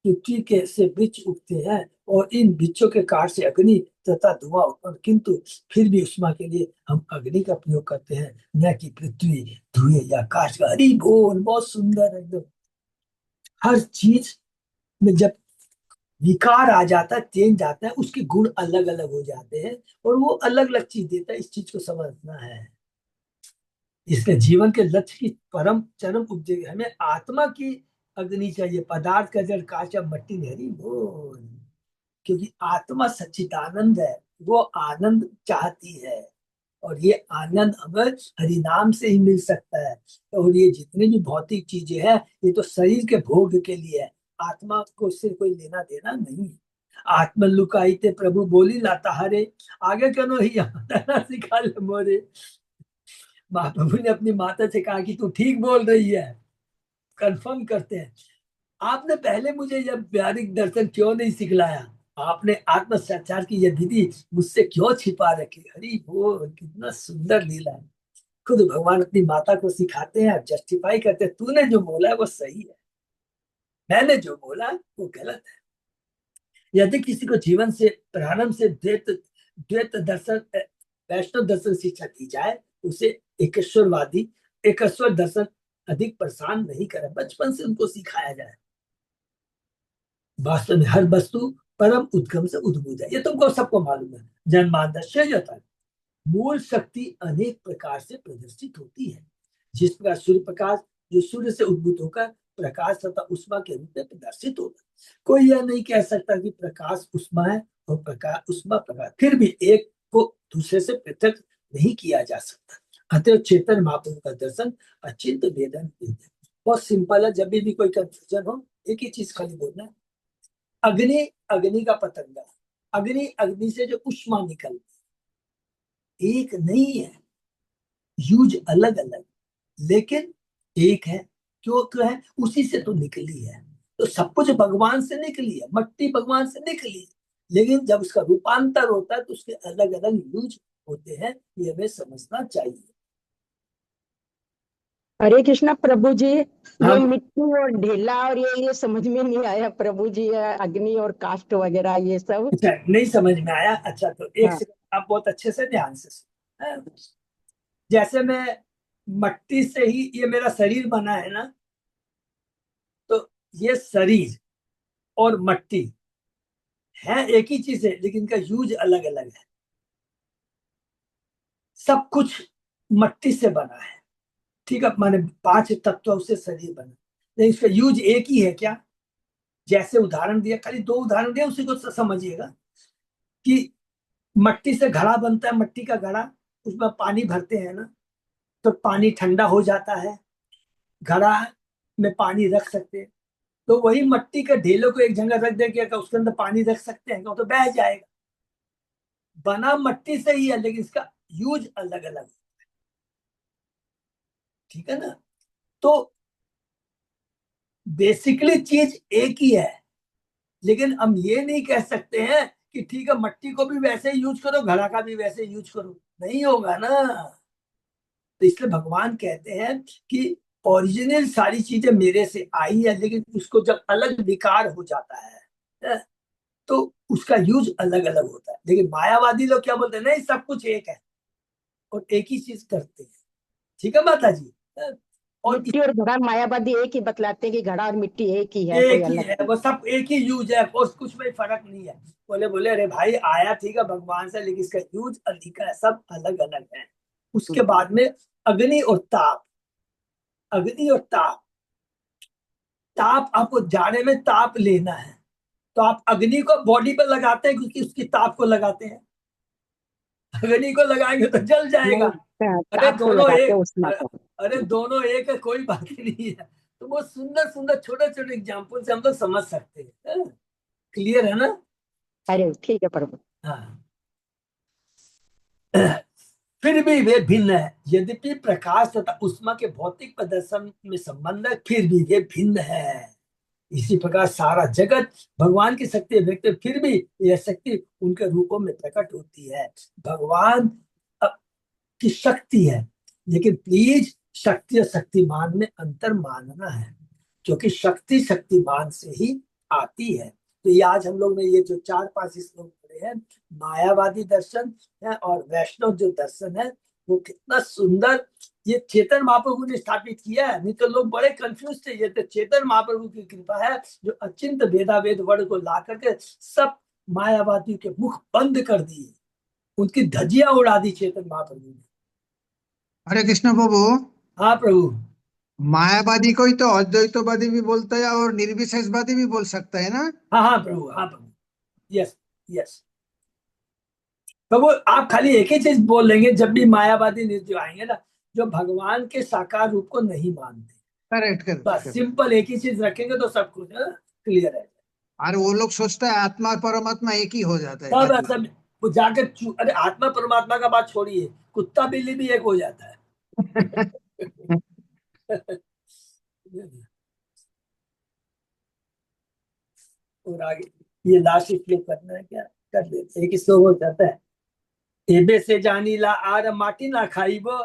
पृथ्वी के से वृक्ष उगते हैं और इन वृक्षों के काट से अग्नि तथा धुआं उत्पन्न, किंतु फिर भी उष्मा के लिए हम अग्नि का प्रयोग करते हैं, न कि पृथ्वी धुएं या काठ का। हरि बोल। बहुत सुंदर एकदम। हर चीज में जब विकार आ जाता है, चेंज आता है, उसके गुण अलग अलग हो जाते हैं और वो अलग अलग चीज देता है। इस चीज को समझना है। इसलिए जीवन के लक्ष्य की परम चरम उपदेश हमें आत्मा की अग्नि चाहिए, पदार्थ का जल कांच या मट्टी नहीं बोल। क्योंकि आत्मा सच्चिदानंद है, वो आनंद चाहती है और ये आनंद हमें हरिनाम से ही मिल सकता है। और ये जितनी भी भौतिक चीजें हैं ये तो शरीर के भोग के लिए है, आत्मा को इससे कोई लेना देना नहीं है। आत्मा लुकाई ते प्रभु बोली लाता हरे, आगे कनो ही सिखा ले मोरे। महाप्रभु ने अपनी माता से कहा कि तू ठीक बोल रही है, कंफर्म करते हैं। आपने पहले मुझे यह व्यावहारिक दर्शन क्यों नहीं सिखलाया? आपने आत्म साक्षात्कार की यह विधि मुझसे क्यों छिपा रखी? हरि बोल, कितना सुंदर लीला है। खुद भगवान अपनी माता को सिखाते हैं, जस्टिफाई करते हैं, तूने जो बोला है वो सही है, मैंने जो बोला वो गलत है। यदि किसी को जीवन से प्रारंभ से द्वैत द्वैत दर्शन वैष्णव दर्शन शिक्षा दी जाए, उसे एकेश्वरवादी एकेश्वर दर्शन अधिक परेशान नहीं करे, बचपन से उनको सिखाया जाए। वास्तव में हर वस्तु परम उद्गम से उद्भूत है, ये तुमको सबको मालूम है। जन्मादर्श मूल शक्ति अनेक प्रकार से प्रदर्शित होती है। जिस प्रकार सूर्य प्रकाश जो सूर्य से उद्भूत होकर प्रकाश तथा उष्मा के रूप में प्रदर्शित होगा, कोई यह नहीं कह सकता कि प्रकाश उष्मा है और प्रकाश उष्मा प्रकाश, फिर भी एक को दूसरे से पृथक नहीं किया जा सकता। अतः चेतन महाप्रभु का दर्शन अचिंत वेदन है। बहुत सिंपल है, जब भी कोई कंफ्यूजन हो एक ही चीज खाली बोलना है, अग्नि अग्नि का पतंगा, अग्नि अग्नि से जो उष्मा निकलती एक नहीं है, यूज अलग अलग, लेकिन एक है। क्यों क्यों है? उसी से तो निकली है। तो सब कुछ भगवान से निकली है, मट्टी भगवान से निकली है, लेकिन जब उसका रूपांतर होता है तो उसके अलग अलग यूज होते हैं, ये हमें समझना चाहिए। हरे कृष्णा प्रभु जी। ये हम मिट्टी और ढेला और ये समझ में नहीं आया प्रभु जी, ये अग्नि और काष्ठ वगैरह ये सब। अच्छा नहीं समझ में आया? अच्छा तो एक हाँ। सेकंड, आप बहुत अच्छे से ध्यान से सुनो। हाँ? जैसे मैं मट्टी से ही ये मेरा शरीर बना है ना, तो ये शरीर और मट्टी है एक ही चीज है, लेकिन इनका यूज अलग अलग है। सब कुछ मट्टी से बना है, ठीक है, माने पांच तत्व से शरीर बना, लेकिन इसका यूज एक ही है क्या? जैसे उदाहरण दिया, खाली दो उदाहरण दिया, उसी को समझिएगा कि मट्टी से घड़ा बनता है, मट्टी का घड़ा, उसमें पानी भरते हैं ना, तो पानी ठंडा हो जाता है, घड़ा में पानी रख सकते हैं। तो वही मट्टी के ढेलों को एक जगह रख दे क्या उसके अंदर पानी रख सकते हैं? तो बह जाएगा। बना मट्टी से ही है, लेकिन इसका यूज अलग अलग, ठीक है ना? तो बेसिकली चीज एक ही है, लेकिन हम ये नहीं कह सकते हैं कि ठीक है मट्टी को भी वैसे ही यूज करो, घड़ा का भी वैसे ही यूज करो, नहीं होगा ना। तो इसलिए भगवान कहते हैं कि ओरिजिनल सारी चीजें मेरे से आई है, लेकिन उसको जब अलग विकार हो जाता है तो उसका यूज अलग अलग होता है। लेकिन मायावादी लोग क्या बोलते हैं, नहीं सब कुछ एक है और एक ही चीज करते हैं, ठीक है माता जी? और मिट्टी और घड़ा मायावादी एक ही बतलाते हैं कि घड़ा और मिट्टी एक ही है, कोई एक ही अलग है, नहीं। वो सब एक ही यूज है और कुछ में फर्क नहीं है। बोले बोले अरे भाई आया ठीक है भगवान से, लेकिन इसका यूज अधिक है, सब अलग अलग है। उसके बाद में अग्नि और ताप, अग्नि और ताप, ताप आपको जाड़े में ताप लेना है तो आप अग्नि को बॉडी पर लगाते हैं क्योंकि उसकी ताप को लगाते हैं, अग्नि को लगाएंगे तो जल जाएगा। नहीं, अरे ताप को दोनों लगाते हैं एक, उष्मा को। अरे दोनों एक है, कोई बात ही नहीं है। तो वो सुंदर सुंदर छोटे छोटे एग्जाम्पल से हम लोग समझ सकते हैं। क्लियर है ना? अरे ठीक है प्रभु। हाँ। फिर भी वे भिन्न है, यद्यपि प्रकाश तथा उष्मा के भौतिक प्रदर्शन में संबंध है, फिर भी वे भिन्न है। इसी प्रकार सारा जगत भगवान की शक्ति व्यक्त, फिर भी यह शक्ति उनके रूपों में प्रकट होती है। भगवान की शक्ति है, लेकिन प्लीज शक्ति और शक्तिमान में अंतर मानना है, क्योंकि शक्ति शक्तिमान से ही आती है। तो ये आज हम लोग ने ये जो चार पांच श्लोक पढ़े हैं, मायावादी दर्शन है और वैष्णव जो दर्शन है, वो कितना सुंदर ये चेतन महाप्रभु ने स्थापित किया है, नहीं तो लोग बड़े कंफ्यूज थे। ये तो चेतन महाप्रभु की कृपा है जो अचिंत भेदाभेद वर्ण को ला करके सब मायावादियों के मुख बंद कर दिए, उनकी धज्जियां उड़ा दी चेतन महाप्रभु ने। हरे कृष्ण प्रभु। हाँ प्रभु। मायावादी को ही तो अद्वैतवादी भी बोलता है और निर्विशेषवादी भी बोल सकता है ना। हाँ हाँ प्रभु, हाँ प्रभु, यस यस प्रभु। आप खाली एक ही चीज बोल लेंगे जब भी मायावादी जो आएंगे ना, जो भगवान के साकार रूप को नहीं मानते, करेक्ट करेक्ट बस करेक्ट। सिंपल एक ही चीज रखेंगे तो सब कुछ क्लियर है। अरे वो लोग सोचता है आत्मा और परमात्मा एक ही हो जाता है सब खाली। सब वो जाकर अरे आत्मा परमात्मा का बात छोड़िए, कुत्ता बिल्ली भी एक हो जाता है। और आगे ये लास्ट इसलिए करना है क्या, कर देते एक ही श्लोक हो जाता है। एबे से जानी ला आर माटी ना खाइबो,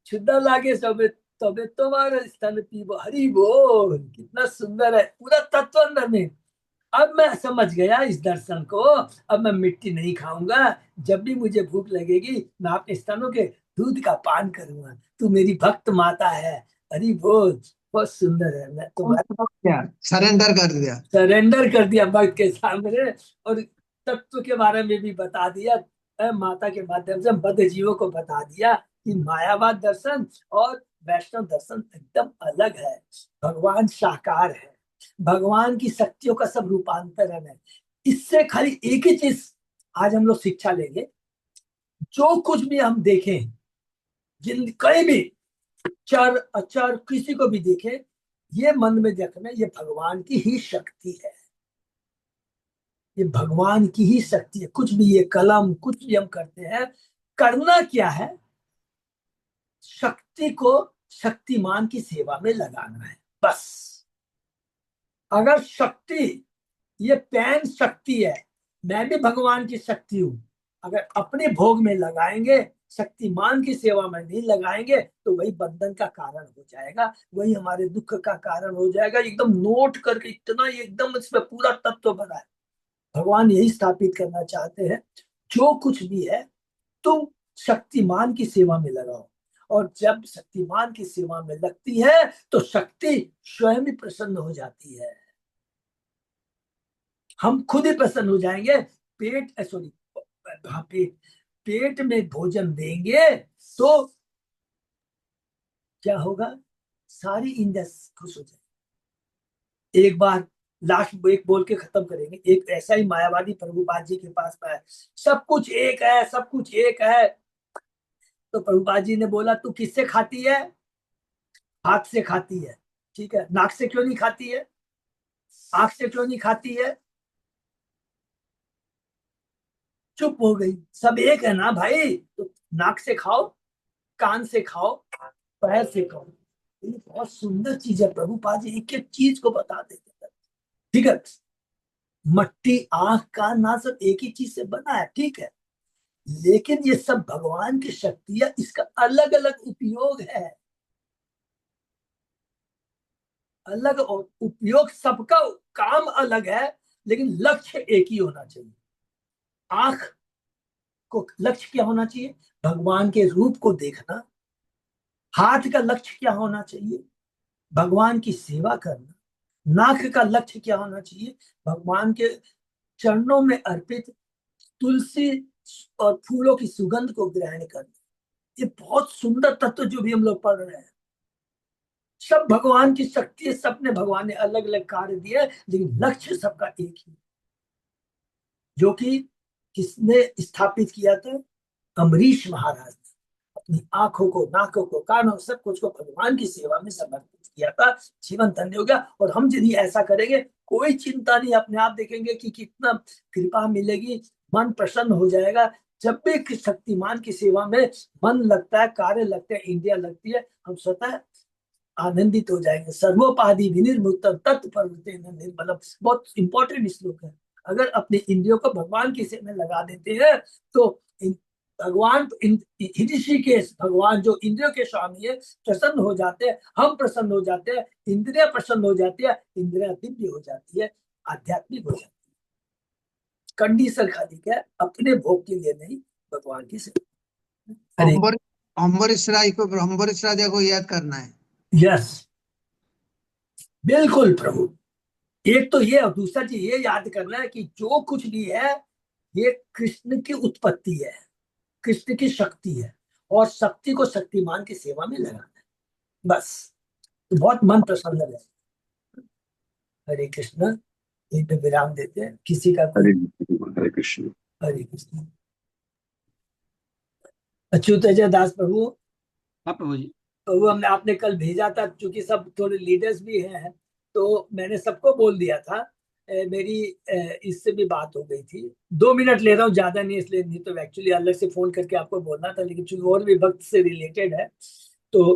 क्षुद्र लागे सबे तबे तुम्हारा स्तन पीबो। हरि बोल, कितना सुंदर है पूरा तत्व अंदर में। अब मैं समझ गया इस दर्शन को, अब मैं मिट्टी नहीं खाऊंगा। जब भी मुझे भूख लगेगी मैं अपने स्तनों के दूध का पान करूंगा। तू मेरी भक्त माता है। हरि बोल, बहुत सुंदर है। मैं तो क्या सरेंडर कर दिया। सरेंडर कर दिया भक्त के सामने, और तत्व के बारे में भी बता दिया। माता के माध्यम से बद्ध जीवों को बता दिया कि मायावाद दर्शन और वैष्णव दर्शन एकदम अलग है। भगवान साकार है, भगवान की शक्तियों का सब रूपांतरण है। इससे खाली एक ही चीज आज हम लोग शिक्षा लेंगे, जो कुछ भी हम देखें, जिन कहीं भी चर अचर किसी को भी देखें, ये मन में देखना ये भगवान की ही शक्ति है, ये भगवान की ही शक्ति है। कुछ भी ये कलम कुछ भी हम करते हैं, करना क्या है, शक्ति को शक्तिमान की सेवा में लगाना है बस। अगर शक्ति, ये पैन शक्ति है, मैं भी भगवान की शक्ति हूं, अगर अपने भोग में लगाएंगे, शक्तिमान की सेवा में नहीं लगाएंगे, तो वही बंधन का कारण हो जाएगा, वही हमारे दुख का कारण हो जाएगा। एकदम नोट करके इतना एकदम इसमें पूरा तत्व बना है। भगवान यही स्थापित करना चाहते हैं, जो कुछ भी है तुम शक्तिमान की सेवा में लगाओ, और जब शक्तिमान की सेवा में लगती है तो शक्ति स्वयं ही प्रसन्न हो जाती है, हम खुद ही प्रसन्न हो जाएंगे। पेट सॉरी पेट पेट में भोजन देंगे तो क्या होगा, सारी इंद्रियां खुश हो जाएगी। एक बार लास्ट एक बोल के खत्म करेंगे। एक ऐसा ही मायावादी प्रभुपाद जी के पास में है, सब कुछ एक है, सब कुछ एक है। तो प्रभुपाद जी ने बोला तू किससे खाती है, हाथ से खाती है, ठीक है, नाक से क्यों नहीं खाती है, आंख से क्यों नहीं खाती है। चुप हो गई, सब एक है ना भाई, तो नाक से खाओ, कान से खाओ, पैर से खाओ। ये बहुत सुंदर चीज है, प्रभुपाद जी एक एक चीज को बता देते हैं। ठीक है, मट्टी आंख कान ना सब एक ही चीज से बना है, ठीक है, लेकिन ये सब भगवान की शक्ति है, इसका अलग अलग उपयोग है, अलग उपयोग, सबका काम अलग है, लेकिन लक्ष्य एक ही होना चाहिए। आंख को लक्ष्य क्या होना चाहिए, भगवान के रूप को देखना। हाथ का लक्ष्य क्या होना चाहिए, भगवान की सेवा करना। नाक का लक्ष्य क्या होना चाहिए, भगवान के चरणों में अर्पित तुलसी और फूलों की सुगंध को ग्रहण करना। ये बहुत सुंदर तत्व जो भी हम लोग पढ़ रहे हैं, सब भगवान की शक्ति है, सबने भगवान ने अलग अलग कार्य दिए, लेकिन लक्ष्य सबका एक ही, जो कि किसने स्थापित किया था, अम्बरीश महाराज ने अपनी आंखों को, नाकों को, कानों, सब कुछ को भगवान की सेवा में समर्पित किया था। जीवन धन्य हो गया। और हम यदि ऐसा करेंगे, कोई चिंता नहीं, अपने आप देखेंगे कि कितना कृपा मिलेगी, मन प्रसन्न हो जाएगा। जब भी शक्तिमान की सेवा में मन लगता है, कार्य लगता है, इंद्रिया लगती है, हम स्वतः आनंदित हो जाएंगे। सर्वोपाधि विनिर्मुक्तम तत्प्रवृत्ते निर्मलम, बहुत इंपॉर्टेंट श्लोक है। अगर अपने इंद्रियों को भगवान की सेवा में लगा देते हैं तो भगवान ऋषिकेश, भगवान जो इंद्रियों के स्वामी है, प्रसन्न हो जाते हैं, हम प्रसन्न हो जाते हैं, इंद्रिया प्रसन्न हो जाती है, इंद्रिया दिव्य हो जाती है, आध्यात्मिक हो जाती है। कंडीशन खाली क्या है, अपने भोग के लिए नहीं, भगवान की सेवा। हरे अम्बर अम्बरीश राजा को याद करना है। यस, बिल्कुल प्रभु। एक तो ये, और दूसरा चीज ये याद करना है कि जो कुछ भी है ये कृष्ण की उत्पत्ति है, कृष्ण की शक्ति है, और शक्ति को शक्तिमान की सेवा में लगाना है, बस। तो बहुत मन प्रसन्न है। हरे कृष्ण। यहीं पे विराम देते हैं, किसी का कोई। हरे कृष्ण। हरे कृष्ण। अच्युत अजय दास प्रभु। हाँ प्रभु जी। प्रभु, हमने आपने कल भेजा था, क्योंकि सब थोड़े लीडर्स भी हैं, तो मैंने सबको बोल दिया था। मेरी इससे भी बात हो गई थी। 2 मिनट ले रहा हूँ, ज्यादा नहीं, इसलिए नहीं तो एक्चुअली अलग से फोन करके आपको बोलना था, लेकिन चूंकि और भी भक्त से रिलेटेड है, तो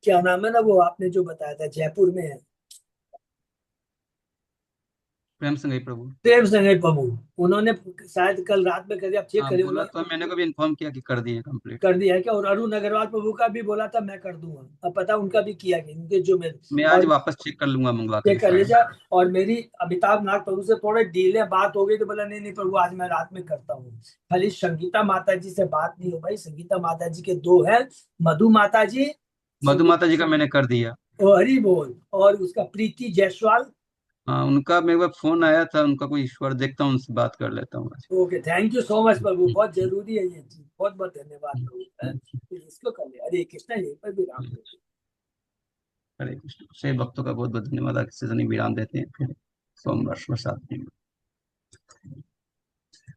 क्या नाम है ना वो आपने जो बताया था, जयपुर में है, प्रेम संग प्रभु। प्रेम संजय प्रभु। उन्होंने शायद कल रात में कर दिया, आप चेक हाँ करिए। बोला तो मैंने को भी इन्फॉर्म किया कि कर दिए कंप्लीट। कर दिया है क्या? और अरुण अग्रवाल प्रभु का भी बोला था मैं कर दूंगा, अब पता उनका भी किया गया, उनके जो मेरे। मैं आज और वापस चेक कर लूंगा मंगवा चेक कर के। लीजिए। और मेरी अमिताभ नाथ प्रभु से थोड़े डीले बात हो गई, तो बोला नहीं नहीं प्रभु, आज मैं रात में करता हूँ। खाली संगीता माता जी से बात नहीं हो भाई। संगीता माता जी के 2 है, मधु माता जी, मधु माता जी का मैंने कर दिया। ओ हरि बोल, और उसका प्रीति जायसवाल। हाँ उनका मेरे पास फोन आया था, उनका कोई ईश्वर देखता हूँ, उनसे बात कर लेता हूँ आज। Okay, thank you so much प्रभु, बहुत जरूरी है ये चीज। बहुत बहुत धन्यवाद प्रभु। इसको कर ले। हरे कृष्णा। यहीं पर भी राम। हरे कृष्ण। से भक्तों का बहुत बहुत धन्यवाद, किसी से नहीं विराम देते हैं। फिर सोमवार प्रसाद।